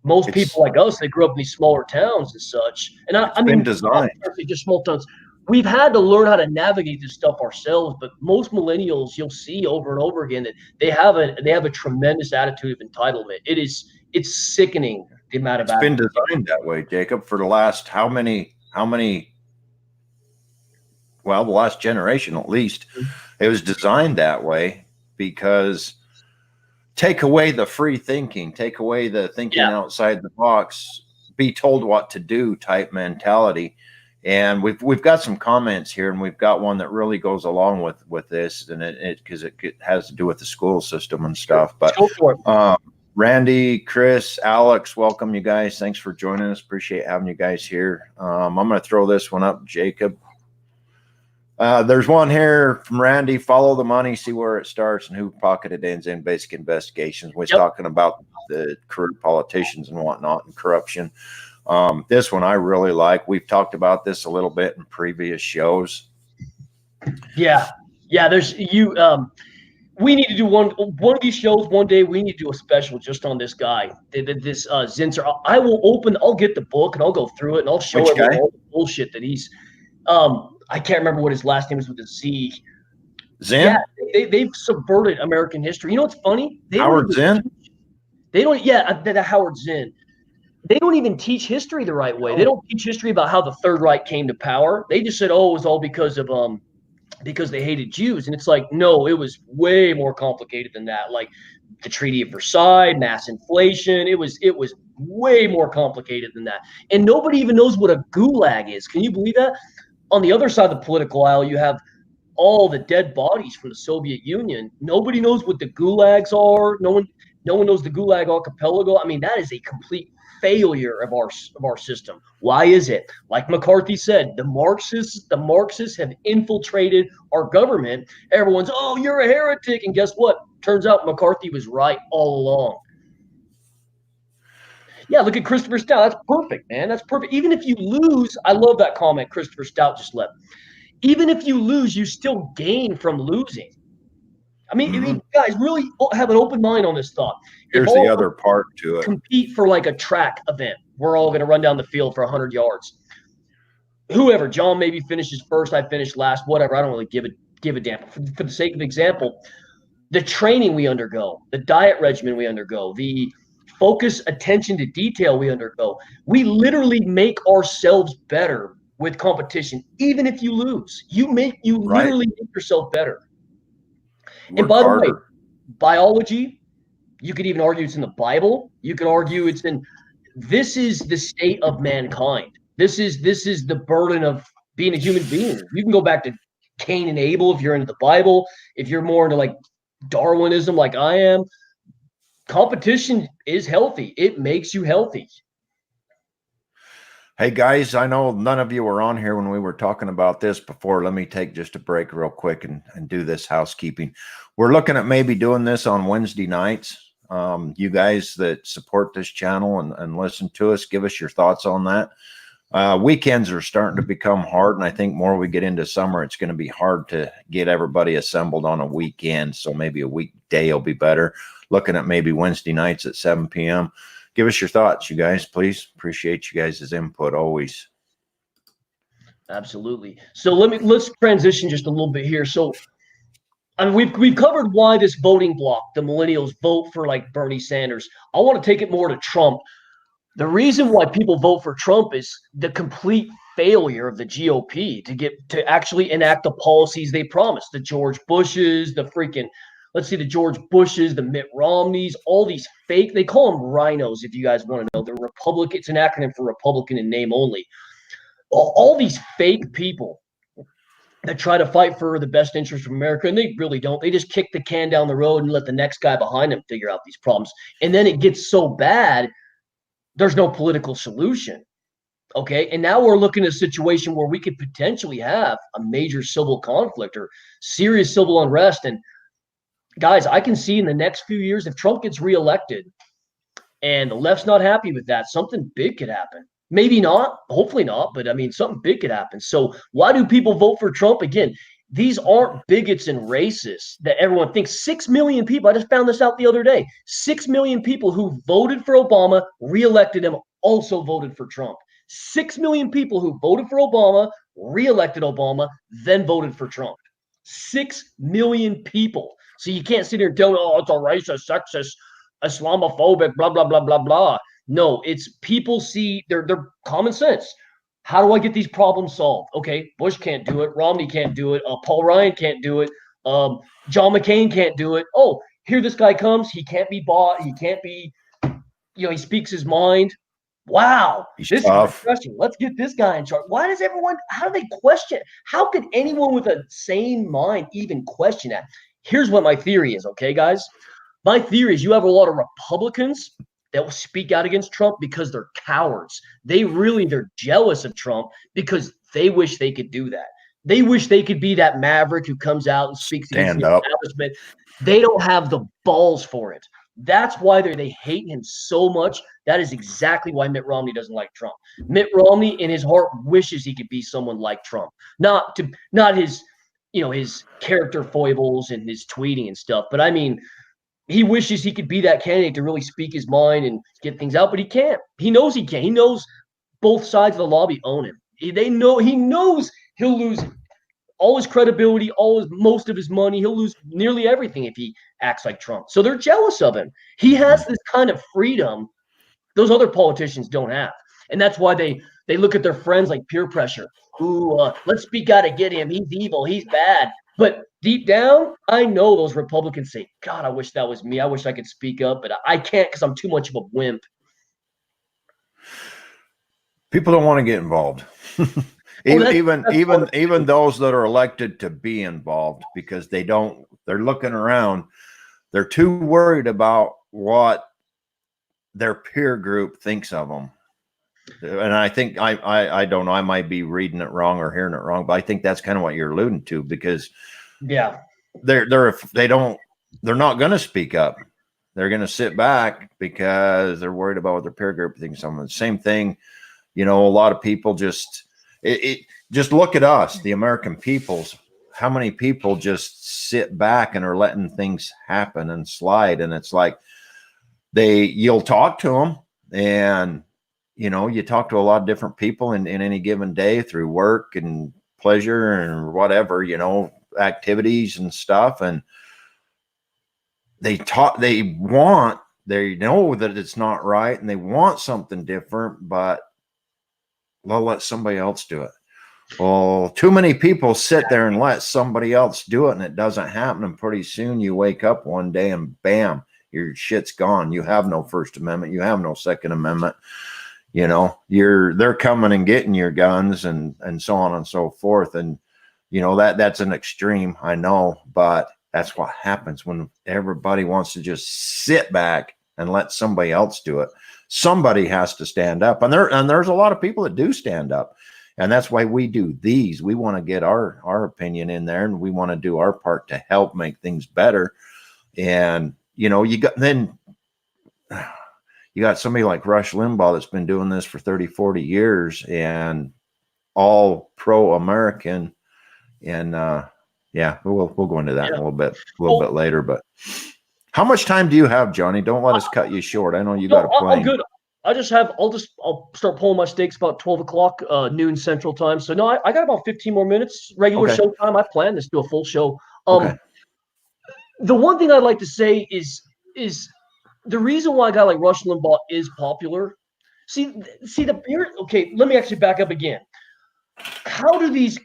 most people like us, they grew up in these smaller towns and such. And I mean, designed. just small towns. We've had to learn how to navigate this stuff ourselves. But most millennials, you'll see over and over again that they have a tremendous attitude of entitlement. It's sickening the amount of. It's been designed that way, Jacob, for the last how many? Well, the last generation at least. It was designed that way because take away the free thinking, take away the thinking outside the box, be told what to do type mentality. And we've got some comments here, and we've got one that really goes along with this, and it because it has to do with the school system and stuff. But Randy, Chris, Alex, welcome you guys. Thanks for joining us. Appreciate having you guys here. I'm going to throw this one up, Jacob. There's one here from Randy. Follow the money, see where it starts, and who pocketed ends in basic investigations. We're talking about the career politicians and whatnot and corruption. This one I really like. We've talked about this a little bit in previous shows. Yeah. There's you. We need to do one of these shows one day. We need to do a special just on this guy, this Zinser. I'll get the book and I'll go through it and I'll show everyone all the bullshit that he's. I can't remember what his last name is with a Z. Zinn? Yeah, they've subverted American history. You know what's funny? Howard Zinn? They don't. Yeah, the Howard Zinn. They don't even teach history the right way. They don't teach history about how the Third Reich came to power. They just said, "Oh, it was all because they hated Jews," and it's like, no, it was way more complicated than that. Like the Treaty of Versailles, mass inflation. It was way more complicated than that. And nobody even knows what a gulag is. Can you believe that? On the other side of the political aisle, you have all the dead bodies from the Soviet Union. Nobody knows what the gulags are. No one knows the Gulag Archipelago. I mean, that is a complete failure of our system. Why is it? Like McCarthy said, the Marxists have infiltrated our government. Everyone's, oh, you're a heretic. And guess what? Turns out McCarthy was right all along. Yeah, look at Christopher Stout. That's perfect, man. That's perfect. Even if you lose, I love that comment Christopher Stout just left. Even if you lose, you still gain from losing. I mean, guys, really have an open mind on this thought. Here's the other part to it. Compete for like a track event. We're all going to run down the field for 100 yards. Whoever, John maybe finishes first, I finish last, whatever. I don't really give a damn. For the sake of example, the training we undergo, the diet regimen we undergo, the focus, attention to detail we undergo, we literally make ourselves better with competition. Even if you lose, you literally make yourself better. And by the way, biology, you could even argue it's in the Bible. You could argue it's in. This is the state of mankind. This is the burden of being a human being. You can go back to Cain and Abel if you're into the Bible. If you're more into like Darwinism, like I am, competition is healthy. It makes you healthy. Hey guys, I know none of you were on here when we were talking about this before. Let me take just a break real quick and do this housekeeping. We're looking at maybe doing this on Wednesday nights. You guys that support this channel and listen to us, give us your thoughts on that. Weekends are starting to become hard, and I think more we get into summer, it's going to be hard to get everybody assembled on a weekend. So maybe a weekday will be better. Looking at maybe Wednesday nights at 7 p.m. Give us your thoughts, you guys, please. Appreciate you guys' input always. Absolutely. So let's transition just a little bit here. So I mean, we've covered why this voting bloc, the millennials, vote for like Bernie Sanders. I want to take it more to Trump. The reason why people vote for Trump is the complete failure of the GOP to actually enact the policies they promised. The George Bushes, the George Bushes, the Mitt Romneys, all these fake, they call them rhinos if you guys want to know. They're Republican. It's an acronym for Republican in name only. All these fake people that try to fight for the best interest of America, and they really don't. They just kick the can down the road and let the next guy behind them figure out these problems. And then it gets so bad, there's no political solution. Okay. And now we're looking at a situation where we could potentially have a major civil conflict or serious civil unrest. And guys, I can see in the next few years, if Trump gets reelected and the left's not happy with that, something big could happen. Maybe not, hopefully not, but I mean, something big could happen. So why do people vote for Trump? Again, these aren't bigots and racists that everyone thinks. 6 million people, I just found this out the other day. 6 million people who voted for Obama, reelected him, also voted for Trump. 6 million people who voted for Obama, reelected Obama, then voted for Trump. 6 million people. So you can't sit here and tell me, oh, it's a racist, sexist, Islamophobic, blah, blah, blah, blah, blah. No, it's people see their common sense. How do I get these problems solved? Okay, Bush can't do it. Romney can't do it. Paul Ryan can't do it. John McCain can't do it. Oh, here this guy comes. He can't be bought. He can't be, he speaks his mind. Wow, He's this tough. is refreshing. Let's get this guy in charge. Why does everyone, how do they question? How could anyone with a sane mind even question that? Here's what my theory is, okay, guys? My theory is you have a lot of Republicans that will speak out against Trump because they're cowards. They're jealous of Trump because they wish they could do that. They wish they could be that maverick who comes out and speaks against the establishment. They don't have the balls for it. That's why they hate him so much. That is exactly why Mitt Romney doesn't like Trump. Mitt Romney in his heart wishes he could be someone like Trump. Not his, his character foibles and his tweeting and stuff, but I mean, he wishes he could be that candidate to really speak his mind and get things out, but he can't. He knows he can't. He knows both sides of the lobby own him. He knows he'll lose all his credibility, most of his money. He'll lose nearly everything if he acts like Trump. So they're jealous of him. He has this kind of freedom those other politicians don't have. And that's why they look at their friends like peer pressure. Ooh, let's speak out to get him. He's evil. He's bad. But deep down, I know those Republicans say, God, I wish that was me. I wish I could speak up, but I can't because I'm too much of a wimp. People don't want to get involved. Even those that are elected to be involved, because they're looking around. They're too worried about what their peer group thinks of them. And I think I don't know, I might be reading it wrong or hearing it wrong, but I think that's kind of what you're alluding to, because they're not going to speak up. They're going to sit back because they're worried about what their peer group thinks of them. The same thing, a lot of people just look at us, the American peoples. How many people just sit back and are letting things happen and slide? And it's like you'll talk to them, and you talk to a lot of different people in any given day through work and pleasure and whatever, activities and stuff. And they know that it's not right and they want something different, but they'll let somebody else do it. Well, too many people sit there and let somebody else do it, and it doesn't happen. And pretty soon you wake up one day and bam, your shit's gone. You have no First Amendment. You have no Second Amendment. They're coming and getting your guns and so on and so forth. And, that's an extreme, I know, but that's what happens when everybody wants to just sit back and let somebody else do it. Somebody has to stand up, and there's a lot of people that do stand up. And that's why we do these. We want to get our opinion in there, and we want to do our part to help make things better. And, you got somebody like Rush Limbaugh that's been doing this for 30, 40 years and all pro-American. And we'll go into that a little bit later. But how much time do you have, Johnny? Don't let us cut you short. I know you got a plane. I'm good. I'll start pulling my stakes about 12 o'clock, noon Central Time. So no, I got about 15 more minutes, regular show time. I plan to do a full show. The one thing I'd like to say is the reason why a guy like Rush Limbaugh is popular. Okay, let me actually back up again. How do these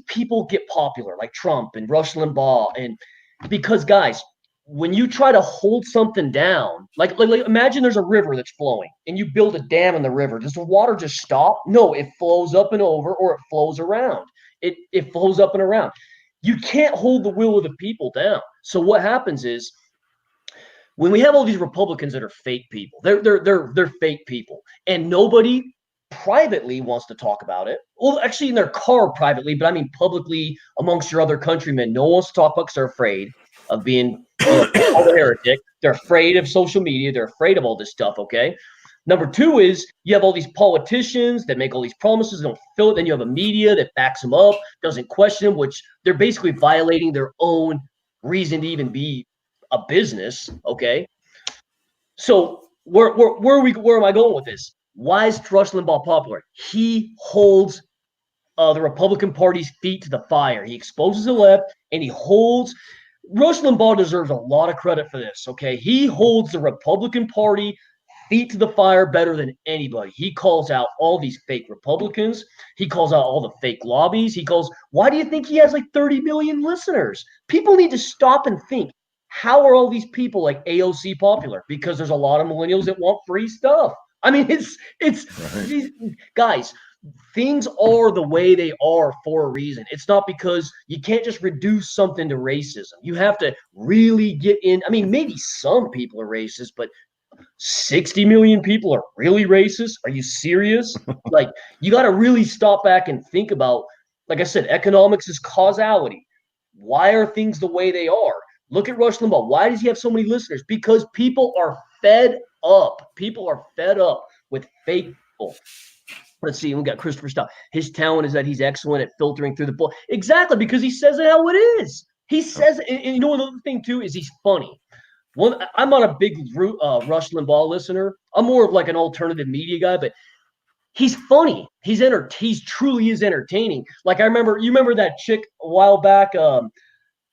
people get popular, like Trump and Rush Limbaugh? Because guys, when you try to hold something down, like imagine there's a river that's flowing and you build a dam in the river. Does the water just stop? No, it flows up and over, or it flows around. it flows up and around. You can't hold the will of the people down. So what happens is when we have all these Republicans that are fake people, they're fake people, and nobody privately wants to talk about it. Well, actually, in their car privately, but I mean publicly amongst your other countrymen, no one wants to talk about because they're afraid of being, called a heretic. They're afraid of social media. They're afraid of all this stuff. Okay. Number two is you have all these politicians that make all these promises, don't fulfill it. Then you have a media that backs them up, doesn't question them, which they're basically violating their own reason to even be a business. Okay. So where am I going with this? Why is Rush Limbaugh popular? He holds the Republican Party's feet to the fire. He exposes the left, and he holds. Rush Limbaugh deserves a lot of credit for this. Okay, he holds the Republican Party feet to the fire better than anybody. He calls out all these fake Republicans. He calls out all the fake lobbies. He calls. Why do you think he has like 30 million listeners? People need to stop and think. How are all these people like AOC popular? Because there's a lot of millennials that want free stuff. I mean, it's right. Guys, things are the way they are for a reason. It's not because you can't just reduce something to racism. You have to really get in. I mean, maybe some people are racist, but 60 million people are really racist. Are you serious? Like, you got to really stop back and think about, like I said, economics is causality. Why are things the way they are? Look at Rush Limbaugh. Why does he have so many listeners? Because people are fed up. People are fed up with fake people. Let's see. We got Christopher Stout. His talent is that he's excellent at filtering through the bull. Exactly, because he says it how it is. He says, and you know, another thing too is he's funny. I'm not a big Rush Limbaugh listener. I'm more of like an alternative media guy, but he's funny. He's truly is entertaining. Like you remember that chick a while back.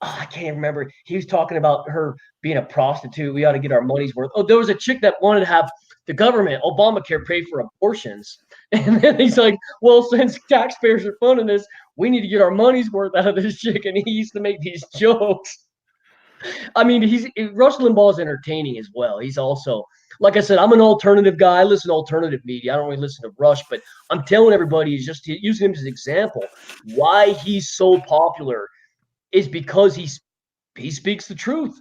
I can't remember. He was talking about her being a prostitute. We ought to get our money's worth. Oh, there was a chick that wanted to have the government, Obamacare, pay for abortions. And then he's like, well, since taxpayers are funding this, we need to get our money's worth out of this chick. And he used to make these jokes. I mean, Rush Limbaugh is entertaining as well. He's also, like I said, I'm an alternative guy. I listen to alternative media. I don't really listen to Rush, but I'm telling everybody, he's just using him as an example. Why he's so popular is because he speaks the truth.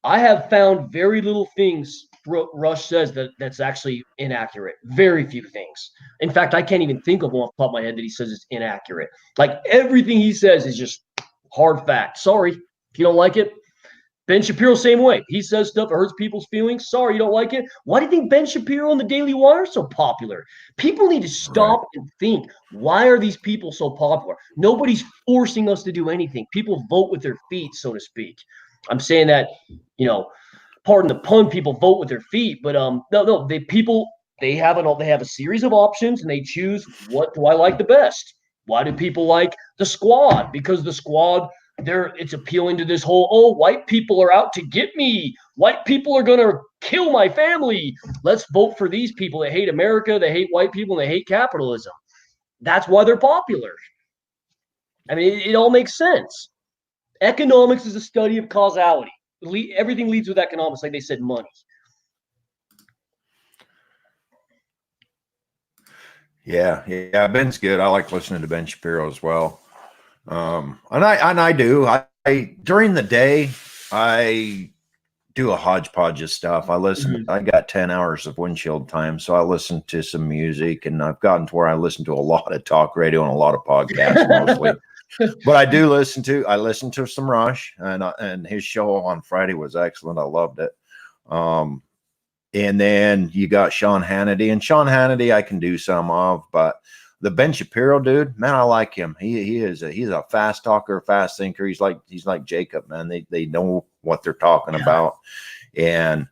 I have found very little things Rush says that's actually inaccurate. Very few things. In fact, I can't even think of one off the top of my head that he says is inaccurate. Like everything he says is just hard fact. Sorry if you don't like it. Ben Shapiro, same way. He says stuff that hurts people's feelings. Sorry, you don't like it. Why do you think Ben Shapiro and the Daily Wire is so popular? People need to stop and think, why are these people so popular? Nobody's forcing us to do anything. People vote with their feet, so to speak. I'm saying that, pardon the pun, people vote with their feet, but no, they have a series of options and they choose, what do I like the best? Why do people like the Squad? Because the Squad, it's appealing to this whole, white people are out to get me. White people are going to kill my family. Let's vote for these people that hate America, they hate white people, and they hate capitalism. That's why they're popular. I mean, it all makes sense. Economics is a study of causality. Everything leads with economics, like they said, money. Yeah, Ben's good. I like listening to Ben Shapiro as well. And I do. I during the day I do a hodgepodge of stuff. I listen. Mm-hmm. I got 10 hours of windshield time, so I listen to some music, and I've gotten to where I listen to a lot of talk radio and a lot of podcasts mostly. But I listen to some Rush, and his show on Friday was excellent. I loved it. And then you got Sean Hannity, and Sean Hannity I can do some of, but the Ben Shapiro dude, man, I like him. He's a fast talker, fast thinker. He's like Jakob, man. They know what they're talking about, and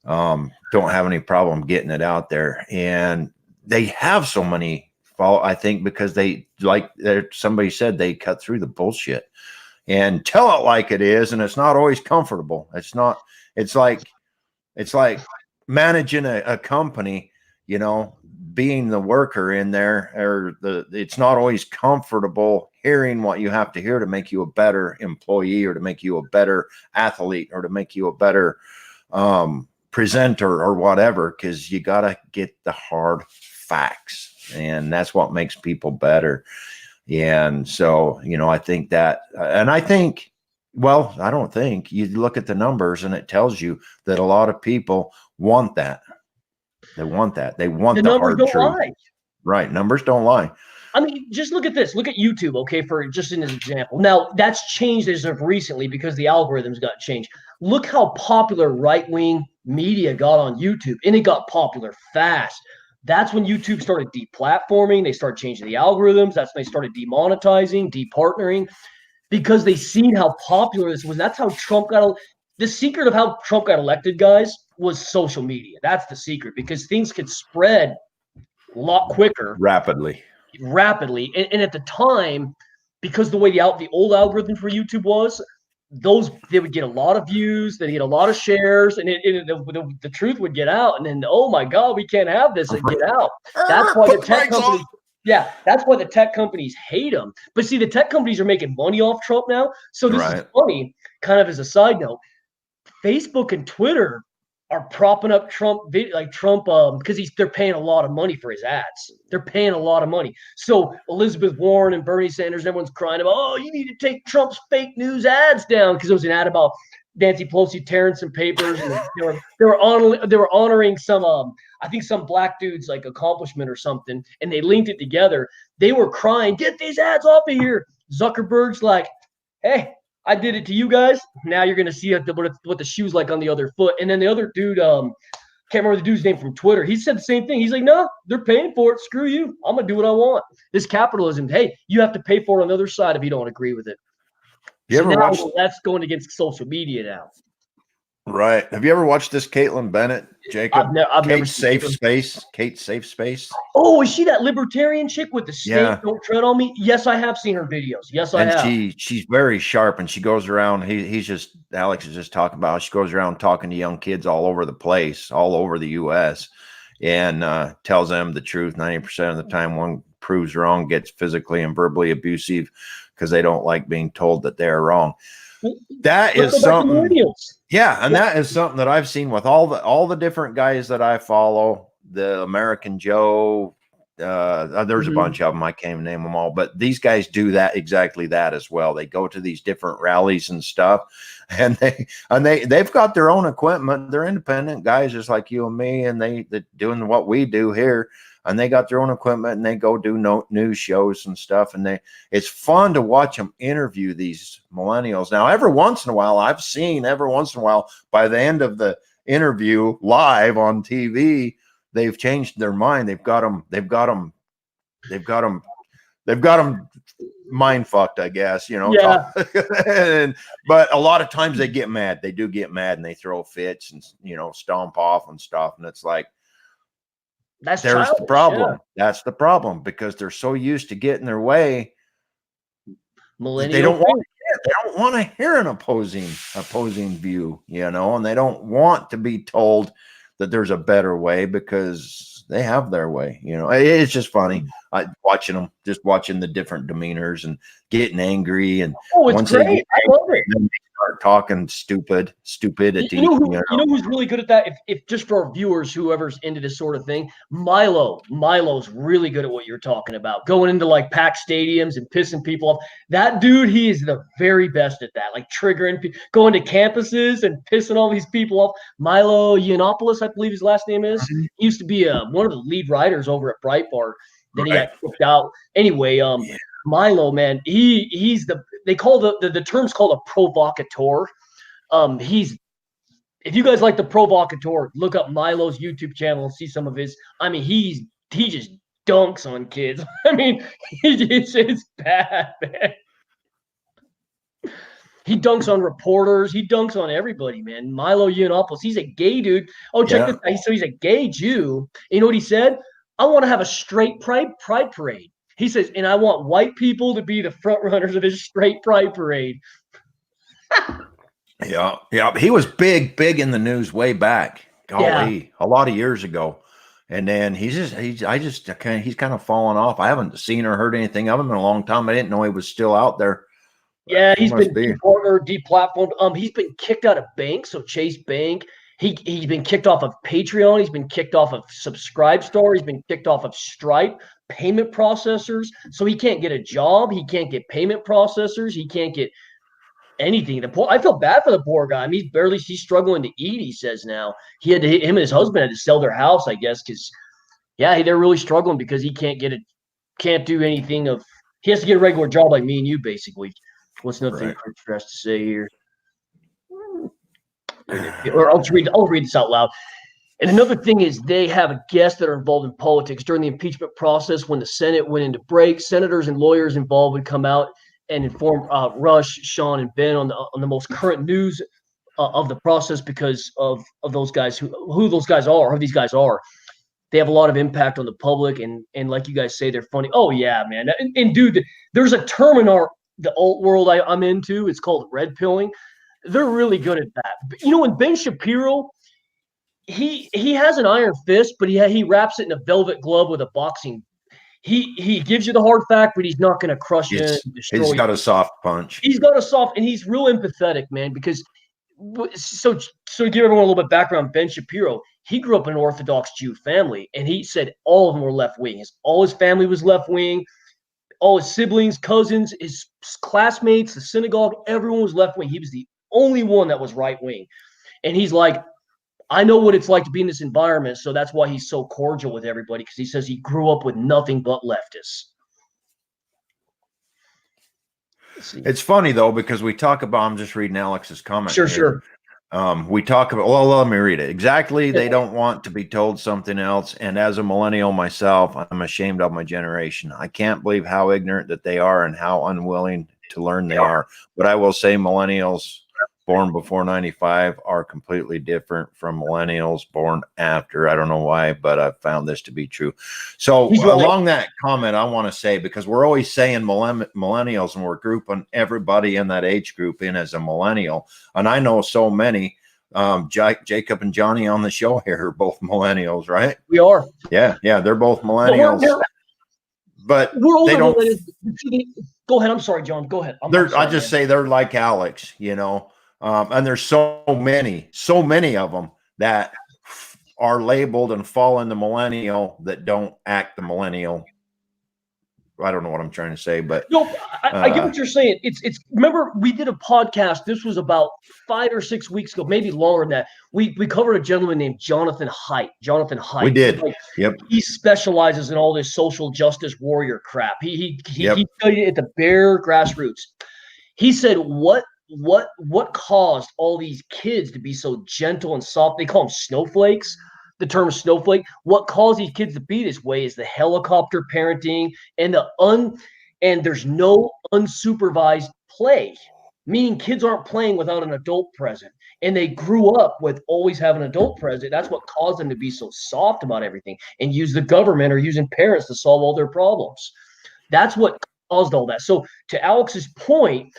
don't have any problem getting it out there. And they have so many I think because somebody said, they cut through the bullshit and tell it like it is, and it's not always comfortable. It's like managing a company, being the worker in there, it's not always comfortable hearing what you have to hear to make you a better employee, or to make you a better athlete, or to make you a better presenter or whatever, because you got to get the hard facts, and that's what makes people better. And so, I think that, and I think, well, I don't think, you look at the numbers and it tells you that a lot of people want that. They want that. They want The the numbers hard don't truth. lie. Right. Numbers don't lie. I mean, just look at this. Look at YouTube, okay, for just an example. Now, that's changed as of recently because the algorithms got changed. Look how popular right-wing media got on YouTube, and it got popular fast. That's when YouTube started deplatforming. They started changing the algorithms. That's when they started demonetizing, departnering, because they seen how popular this was. That's how Trump got the secret of how Trump got elected, guys, was social media. That's the secret, because things could spread a lot quicker Rapidly. And at the time, because the way the old algorithm for YouTube was, they would get a lot of views, they get a lot of shares, and the truth would get out, and then, oh my God, we can't have this and get out. That's why the tech companies, that's why the tech companies hate them. But see, the tech companies are making money off Trump now. So this is funny, kind of as a side note. Facebook and Twitter are propping up Trump, because they're paying a lot of money for his ads. They're paying a lot of money. So Elizabeth Warren and Bernie Sanders, everyone's crying about, oh, you need to take Trump's fake news ads down, because there was an ad about Nancy Pelosi tearing some papers, and they were honoring some I think some black dude's like accomplishment or something, and they linked it together. They were crying, get these ads off of here. Zuckerberg's like, hey, I did it to you guys. Now you're going to see what the shoe's like on the other foot. And then the other dude, can't remember the dude's name from Twitter. He said the same thing. He's like, no, they're paying for it. Screw you. I'm going to do what I want. This capitalism, hey, you have to pay for it on the other side if you don't agree with it. That's going against social media now. Right. Have you ever watched this Caitlin Bennett, Jacob? I've never Safe Space. Kate Safe Space. Oh, is she that libertarian chick with the snake? Don't tread on me. Yes, I have seen her videos. Yes, I have. She's very sharp, and she goes around. Alex is just talking about. She goes around talking to young kids all over the place, all over the U.S., and tells them the truth 90% of the time. One proves wrong, gets physically and verbally abusive because they don't like being told that they're wrong. That is something. Yeah, and that is something that I've seen with all the different guys that I follow. The American Joe, there's a bunch of them. I can't even name them all, but these guys do exactly that as well. They go to these different rallies and stuff, and they've got their own equipment. They're independent guys, just like you and me, and they're doing what we do here. And they got their own equipment, and they go do news shows and stuff. And it's fun to watch them interview these millennials. Now, every once in a while, by the end of the interview live on TV, they've changed their mind. They've got them mind fucked, I guess, Yeah. But a lot of times they get mad. They do get mad, and they throw fits and, stomp off and stuff. And it's like, there's the problem. Yeah. That's the problem, because they're so used to getting their way. They don't want to hear an opposing view, and they don't want to be told that there's a better way, because they have their way. It's just funny watching the different demeanors and getting angry. And it's great. I love it. Then they start talking stupidity. You know who's really good at that? If just for our viewers, whoever's into this sort of thing, Milo's really good at what you're talking about. Going into like packed stadiums and pissing people off. That dude, he is the very best at that. Like triggering, going to campuses and pissing all these people off. Milo Yiannopoulos, I believe his last name is. He used to be one of the lead writers over at Breitbart. Then he got kicked out. Anyway, Milo, man, they call the term's called a provocateur. If you guys like the provocateur, look up Milo's YouTube channel and see some of his. I mean, he just dunks on kids. I mean, it's bad, man. He dunks on reporters. He dunks on everybody, man. Milo Yiannopoulos, he's a gay dude. Oh, check this out. So he's a gay Jew. You know what he said? I want to have a straight pride parade. He says, and I want white people to be the front runners of his straight pride parade. Yeah. He was big in the news way back. Golly, a lot of years ago. And then he's kind of fallen off. I haven't seen or heard anything of him in a long time. I didn't know he was still out there. Yeah, he's been deplatformed. He's been kicked out of banks. So Chase Bank, He's been kicked off of Patreon. He's been kicked off of Subscribe Star. He's been kicked off of Stripe payment processors. So he can't get a job. He can't get payment processors. He can't get anything. I feel bad for the poor guy. I mean, he's struggling to eat. He says now him and his husband had to sell their house, I guess, because they're really struggling because he can't do anything of. He has to get a regular job like me and you, basically. What's nothing Right. for us to say here? Or I'll read this out loud. And another thing is they have guests that are involved in politics during the impeachment process. When the Senate went into break, senators and lawyers involved would come out and inform Rush, Sean, and Ben on the most current news of the process because of those guys who those guys are, who these guys are. They have a lot of impact on the public, and like you guys say, they're funny. Oh yeah, man. And dude, there's a term in the alt world I'm into. It's called red pilling. They're really good at that. But, when Ben Shapiro, he has an iron fist, but he wraps it in a velvet glove with a boxing. He gives you the hard fact, but he's not going to crush you and destroy you. He's got a soft punch. He's got a soft, and he's real empathetic, man. Because so to give everyone a little bit of background, Ben Shapiro, he grew up in an Orthodox Jew family, and he said all of them were left wing. All his family was left wing. All his siblings, cousins, his classmates, the synagogue, everyone was left wing. He was the only one that was right wing. And he's like, I know what it's like to be in this environment, so that's why he's so cordial with everybody, because he says he grew up with nothing but leftists. It's funny, though, because we talk about, I'm just reading Alex's comment. Sure. We talk about, well, let me read it. Exactly. They don't want to be told something else. And as a millennial myself, I'm ashamed of my generation. I can't believe how ignorant that they are and how unwilling to learn they are. But I will say millennials born before 95 are completely different from millennials born after. I don't know why, but I've found this to be true. So along that comment, I want to say, because we're always saying millennials, and we're grouping everybody in that age group in as a millennial. And I know so many, Jacob and Jonny on the show here are both millennials, right? We are. Yeah. They're both millennials. But we're older they don't. Go ahead. I'm sorry, John. Go ahead. I just say they're like Alex, and there's so many of them that are labeled and fall in the millennial that don't act the millennial. I don't know what I'm trying to say, but no, I get what you're saying. It's remember we did a podcast. This was about 5 or 6 weeks ago, maybe longer than that. We covered a gentleman named Jonathan Haidt. We did. Yep. He specializes in all this social justice warrior crap. He studied at the bare grassroots. He said what caused all these kids to be so gentle and soft? They call them snowflakes. The term snowflake. What caused these kids to be this way is the helicopter parenting and there's no unsupervised play, meaning kids aren't playing without an adult present. And they grew up with always having an adult present. That's what caused them to be so soft about everything and use the government or using parents to solve all their problems. That's what caused all that. So to Alex's point,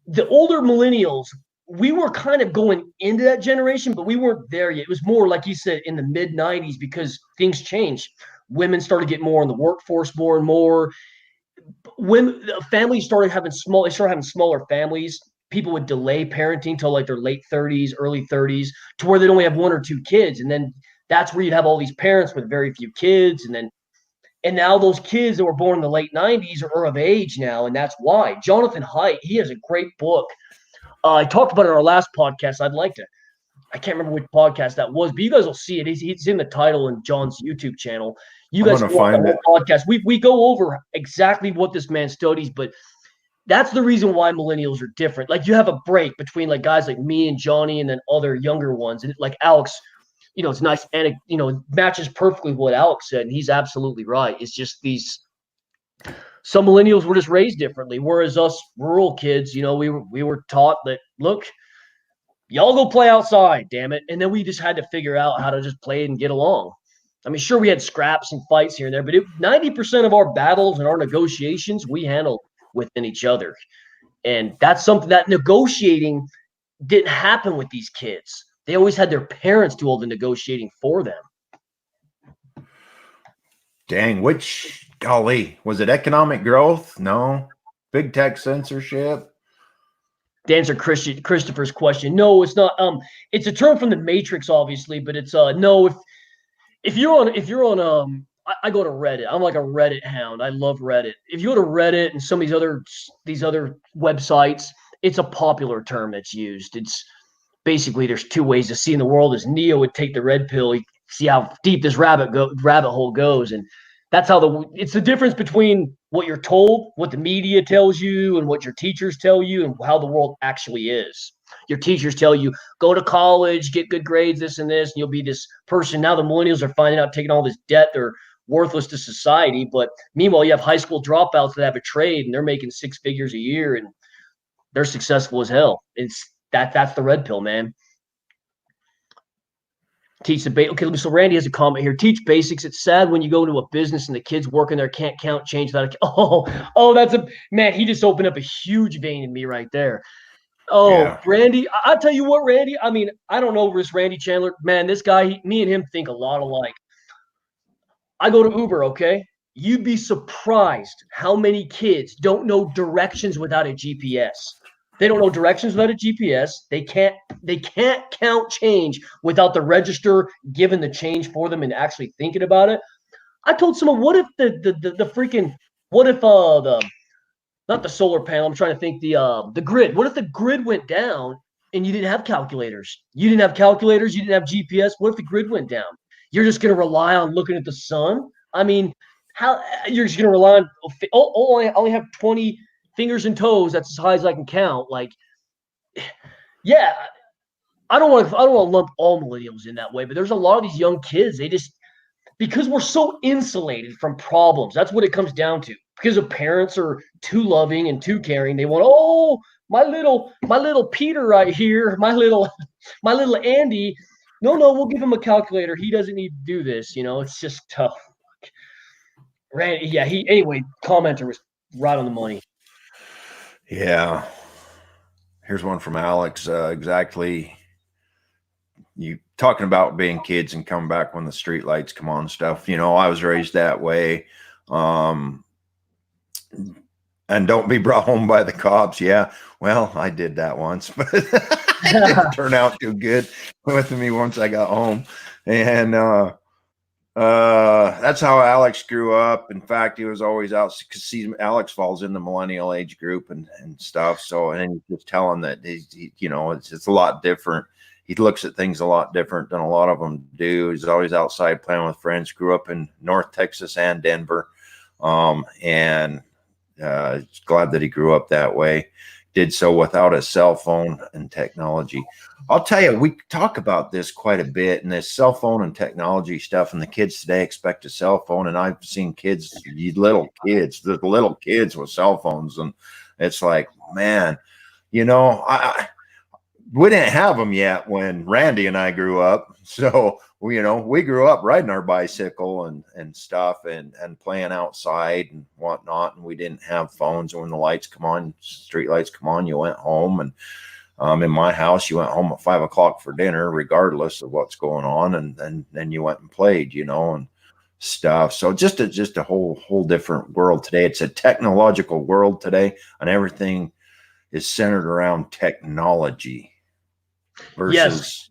the older millennials, we were kind of going into that generation, but we weren't there yet. It was more, like you said, in the mid 90s because things changed. Women started getting more in the workforce more and more. When families started having smaller families, people would delay parenting till like their late 30s, early 30s, to where they'd only have 1 or 2 kids. And then that's where you'd have all these parents with very few kids. And now those kids that were born in the late 90s are of age now. And that's why. Jonathan Haidt, he has a great book. I talked about it in our last podcast. I can't remember which podcast that was, but you guys will see it. It's in the title in John's YouTube channel. You guys can find the whole podcast. We go over exactly what this man studies, but that's the reason why millennials are different. Like you have a break between like guys like me and Jonny and then other younger ones. And like Alex, it's nice and it matches perfectly what Alex said, and he's absolutely right. It's just some millennials were just raised differently, whereas us rural kids, we were taught that, look, y'all go play outside, damn it. And then we just had to figure out how to just play and get along. I mean, sure, we had scraps and fights here and there, but 90% of our battles and our negotiations we handled within each other. And that's something that negotiating didn't happen with these kids. They always had their parents do all the negotiating for them. Dang, golly, was it economic growth? No. Big tech censorship? To answer Christopher's question, no, it's not. It's a term from the Matrix, obviously, but it's no. If you're on I go to Reddit. I'm like a Reddit hound. I love Reddit. If you go to Reddit and some of these other websites, it's a popular term that's used. It's basically there's two ways to see in the world. As Neo would take the red pill, he see how deep this rabbit hole goes, and that's how it's the difference between what you're told, what the media tells you, and what your teachers tell you, and how the world actually is. Your teachers tell you go to college, get good grades, this and this, and you'll be this person. Now the millennials are finding out taking all this debt, they're worthless to society. But meanwhile, you have high school dropouts that have a trade and they're making six figures a year and they're successful as hell. That's the red pill, man. Teach the basics. Okay, so Randy has a comment here. Teach basics. It's sad when you go into a business and the kids working there can't count change without a. Oh, that's a man. He just opened up a huge vein in me right there. Oh, yeah. Randy, I'll tell you what, Randy. I mean, I don't know this Randy Chandler. Man, this guy, me and him think a lot alike. I go to Uber, okay? You'd be surprised how many kids don't know directions without a GPS. They don't know directions without a GPS. They can't count change without the register giving the change for them and actually thinking about it. I told someone, what if the freaking what if the not the solar panel, I'm trying to think the grid. What if the grid went down and you didn't have calculators? You didn't have calculators, you didn't have GPS. What if the grid went down? You're just going to rely on looking at the sun? I mean, how you're just going to rely on I only have 20 fingers and toes. That's as high as I can count. Like, yeah, I don't want to lump all millennials in that way, but there's a lot of these young kids. They just because we're so insulated from problems. That's what it comes down to. Because the parents are too loving and too caring. They want, my little Peter right here, my little Andy. No, we'll give him a calculator. He doesn't need to do this. It's just tough. Randy, yeah. Anyway. Commenter was right on the money. Yeah. Here's one from Alex. Exactly. You talking about being kids and coming back when the street lights come on and stuff. I was raised that way. And don't be brought home by the cops. Yeah. Well, I did that once, but it didn't turn out too good with me once I got home. And that's how Alex grew up. In fact, he was always out because Alex falls in the millennial age group and stuff. So, and he's just telling that it's a lot different. He looks at things a lot different than a lot of them do. He's always outside playing with friends. Grew up in North Texas and Denver, and glad that he grew up that way. Did so without a cell phone and technology. I'll tell you, we talk about this quite a bit, and this cell phone and technology stuff, and the kids today expect a cell phone, and I've seen the little kids with cell phones, and it's like, man, we didn't have them yet when Randy and I grew up. So, we grew up riding our bicycle and stuff and playing outside and whatnot. And we didn't have phones. And when the lights come on, street lights come on, you went home. And in my house, you went home at 5 o'clock for dinner, regardless of what's going on. And then you went and played, and stuff. So just a whole different world today. It's a technological world today, and everything is centered around technology versus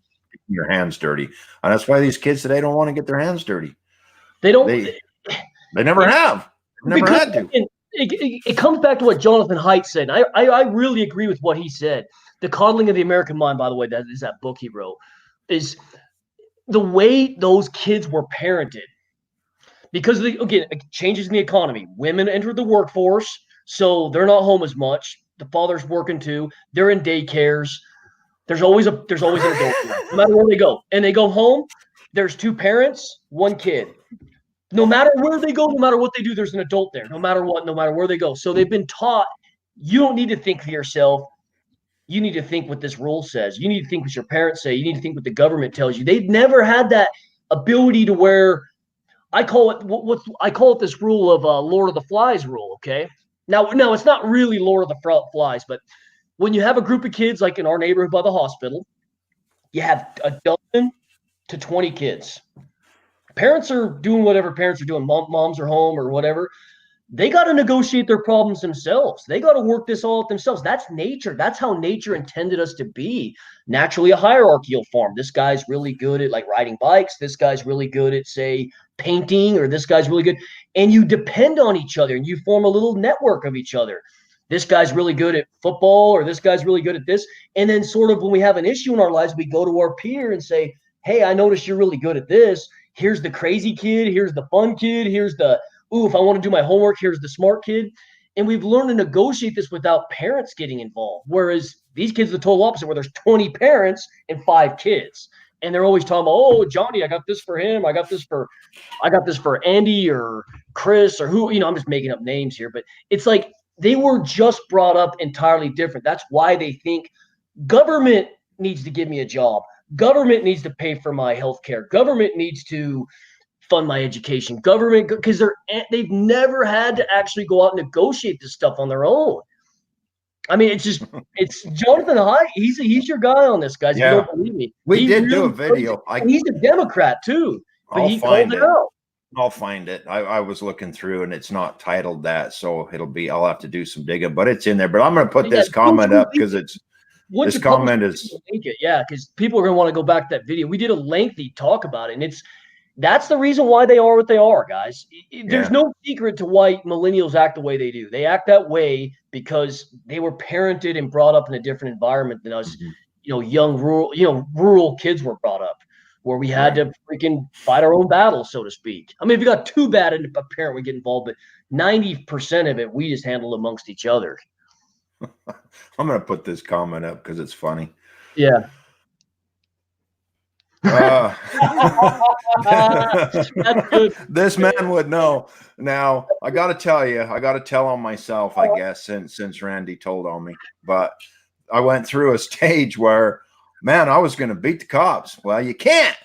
your hands dirty. And that's why these kids today don't want to get their hands dirty. They don't. They never have. Never had to. It comes back to what Jonathan Haidt said. I really agree with what he said. The Coddling of the American Mind, by the way, that is that book he wrote, is the way those kids were parented. Because changes in the economy. Women enter the workforce, so they're not home as much. The father's working too. They're in daycares. There's always an adult there, no matter where they go. And they go home, there's two parents, one kid. No matter where they go, no matter what they do, there's an adult there, no matter what, no matter where they go. So they've been taught, you don't need to think for yourself. You need to think what this rule says. You need to think what your parents say. You need to think what the government tells you. They've never had that ability to where I call it this rule of Lord of the Flies rule, okay? Now, it's not really Lord of the Flies, but when you have a group of kids like in our neighborhood by the hospital, you have a dozen to 20 kids. Parents are doing whatever parents are doing. Moms are home or whatever. they got to negotiate their problems themselves. They got to work this all out themselves. That's nature. That's how nature intended us to be. Naturally, a hierarchical form. This guy's really good at like riding bikes. This guy's really good at, say, painting, or this guy's really good. And you depend on each other and you form a little network of each other. This guy's really good at football, or this guy's really good at this. And then, sort of, when we have an issue in our lives, we go to our peer and say, hey, I noticed you're really good at this. Here's the crazy kid. Here's the fun kid. Here's the, ooh, if I want to do my homework, here's the smart kid. And we've learned to negotiate this without parents getting involved. Whereas these kids are the total opposite, where there's 20 parents and 5 kids. And they're always talking about, oh, Johnny, I got this for him. I got this for Andy or Chris or who, I'm just making up names here. But it's like they were just brought up entirely different. That's why they think government needs to give me a job. Government needs to pay for my health care. Government needs to fund my education. Government, because they've never had to actually go out and negotiate this stuff on their own. I mean, it's Jonathan High. He's your guy on this, guys. Yeah. If you don't believe me. We did do a video. He's a Democrat too, but he called it out. I'll find it. I was looking through and it's not titled that, so I'll have to do some digging, but it's in there. But I'm going to put this comment up because this comment is, yeah, because people are going to want to go back to that video. We did a lengthy talk about it, and that's the reason why they are what they are, guys. There's no secret to why millennials act the way they do. They act that way because they were parented and brought up in a different environment than us, young rural kids were brought up, where we had to freaking fight our own battles, so to speak. I mean, if you got too bad, a parent would get involved, but 90% of it, we just handle amongst each other. I'm going to put this comment up because it's funny. Yeah. This man would know. Now, I got to tell on myself, I guess, since Randy told on me. But I went through a stage where, man, I was going to beat the cops. Well, you can't.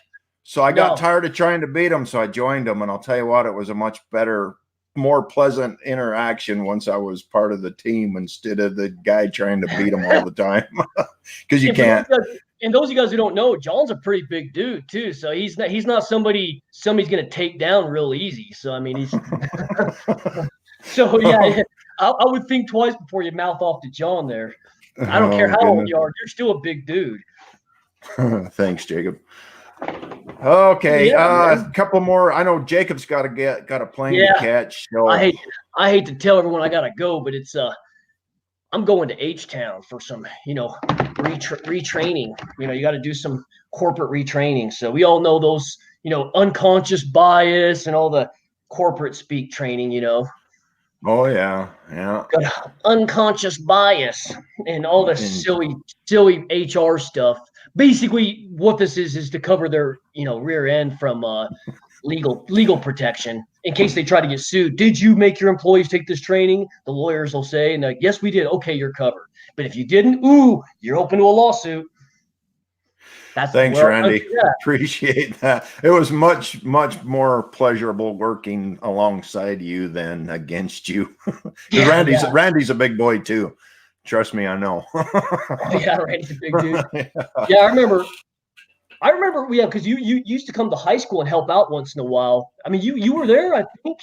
So I got tired of trying to beat them, so I joined them. And I'll tell you what, it was a much better, more pleasant interaction once I was part of the team instead of the guy trying to beat them all the time. Because you can't. And those of you guys who don't know, John's a pretty big dude too. So he's not somebody's going to take down real easy. So I mean, he's so yeah. I would think twice before you mouth off to John there. I don't care how old you are, you're still a big dude. Thanks, Jacob. Okay, a couple more. I know Jacob's got a plane to catch. So. I hate to tell everyone I gotta go, but it's I'm going to H-Town for some retraining. You got to do some corporate retraining. So we all know those unconscious bias and all the corporate speak training. Oh yeah. Unconscious bias and all the silly HR stuff. Basically, what this is to cover their rear end from legal protection in case they try to get sued. Did you make your employees take this training? The lawyers will say, and yes, we did. Okay, you're covered. But if you didn't, you're open to a lawsuit. Thanks, Randy. Appreciate that. It was much, much more pleasurable working alongside you than against you. Randy's a big boy too. Trust me, I know. Randy's a big dude. Yeah, I remember. Because you used to come to high school and help out once in a while. I mean, you were there, I think.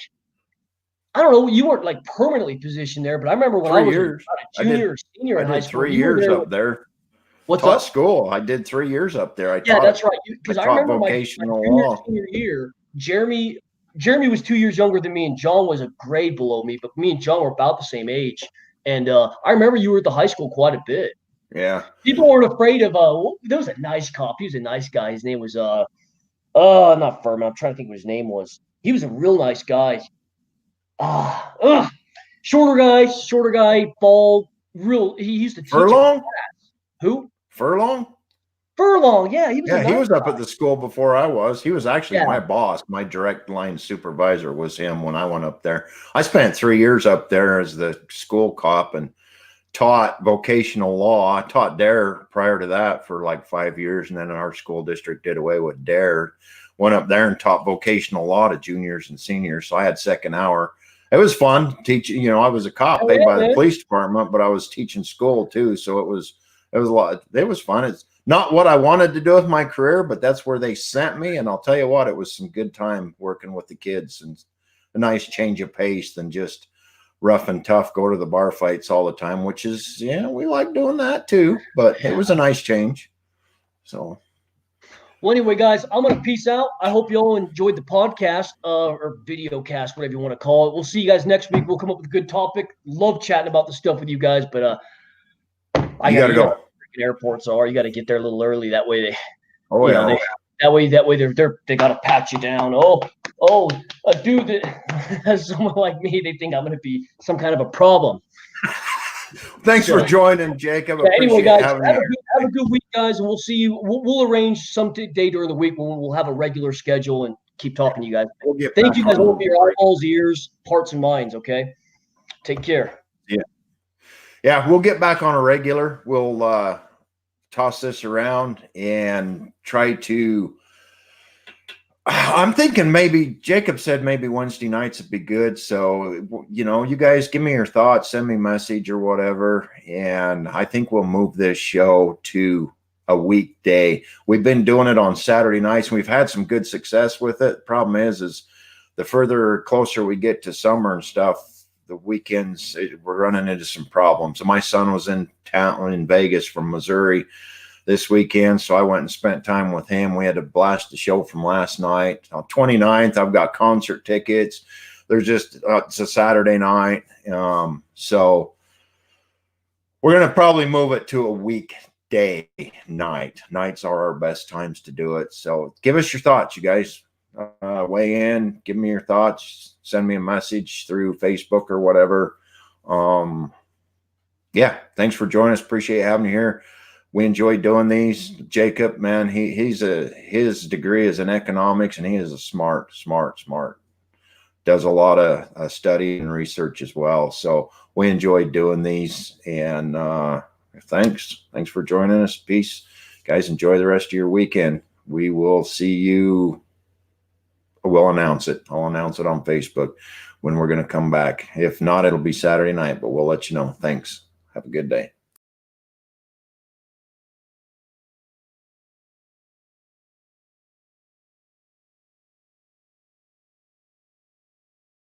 I don't know. You weren't like permanently positioned there, but I remember when I was a junior or senior in high school. 3 years up there. What's up? School. I did 3 years up there. That's right. Because I remember my vocational senior year, Jeremy was 2 years younger than me, and John was a grade below me. But me and John were about the same age. And I remember you were at the high school quite a bit. Yeah. People weren't afraid of there was a nice cop. He was a nice guy. His name was not Furman. I'm trying to think what his name was. He was a real nice guy. Shorter guy, bald, real. He used to teach Furlong. Who? Furlong, yeah, he was. Yeah, he was up at the school before I was. He was actually my boss. My direct line supervisor was him when I went up there. I spent 3 years up there as the school cop and taught vocational law. I taught DARE prior to that for like 5 years, and then our school district did away with DARE. Went up there and taught vocational law to juniors and seniors. So I had second hour. It was fun teaching. I was a cop paid by the police department, but I was teaching school too. So it was a lot. It was fun. It's not what I wanted to do with my career, but that's where they sent me. And I'll tell you what, it was some good time working with the kids and a nice change of pace than just rough and tough, go to the bar fights all the time, which is, yeah, we like doing that too, but it was a nice change. So. Well, anyway, guys, I'm going to peace out. I hope you all enjoyed the podcast or video cast, whatever you want to call it. We'll see you guys next week. We'll come up with a good topic. Love chatting about the stuff with you guys, but you got to go. Airports are. You got to get there a little early. That way that way they got to pat you down. Oh, a dude that has someone like me, they think I'm going to be some kind of a problem. Thanks for joining, Jacob. Yeah, anyway, guys, have a good week, guys, and we'll see you. We'll arrange some day during the week when we'll have a regular schedule and keep talking to you guys. Thank you guys all for your eyeballs, ears, hearts, and minds. Okay, take care. Yeah, we'll get back on a regular. We'll toss this around and try to. I'm thinking maybe Jacob said maybe Wednesday nights would be good. So, you guys give me your thoughts, send me a message or whatever. And I think we'll move this show to a weekday. We've been doing it on Saturday nights and we've had some good success with it. Problem is the further closer we get to summer and stuff, the weekends, we're running into some problems. My son was in town in Vegas from Missouri this weekend, so I went and spent time with him. We had to blast the show from last night. On 29th, I've got concert tickets. There's just it's a Saturday night, so we're gonna probably move it to a weekday night. Nights are our best times to do it. So give us your thoughts, you guys. Weigh in, give me your thoughts. Send me a message through Facebook or whatever. Yeah, thanks for joining us. Appreciate having you here. We enjoy doing these. Jacob, man, his degree is in economics, and he is a smart. Does a lot of study and research as well. So we enjoy doing these. And thanks for joining us. Peace, guys. Enjoy the rest of your weekend. We will see you. We'll announce it. I'll announce it on Facebook when we're going to come back. If not, it'll be Saturday night, but we'll let you know. Thanks. Have a good day.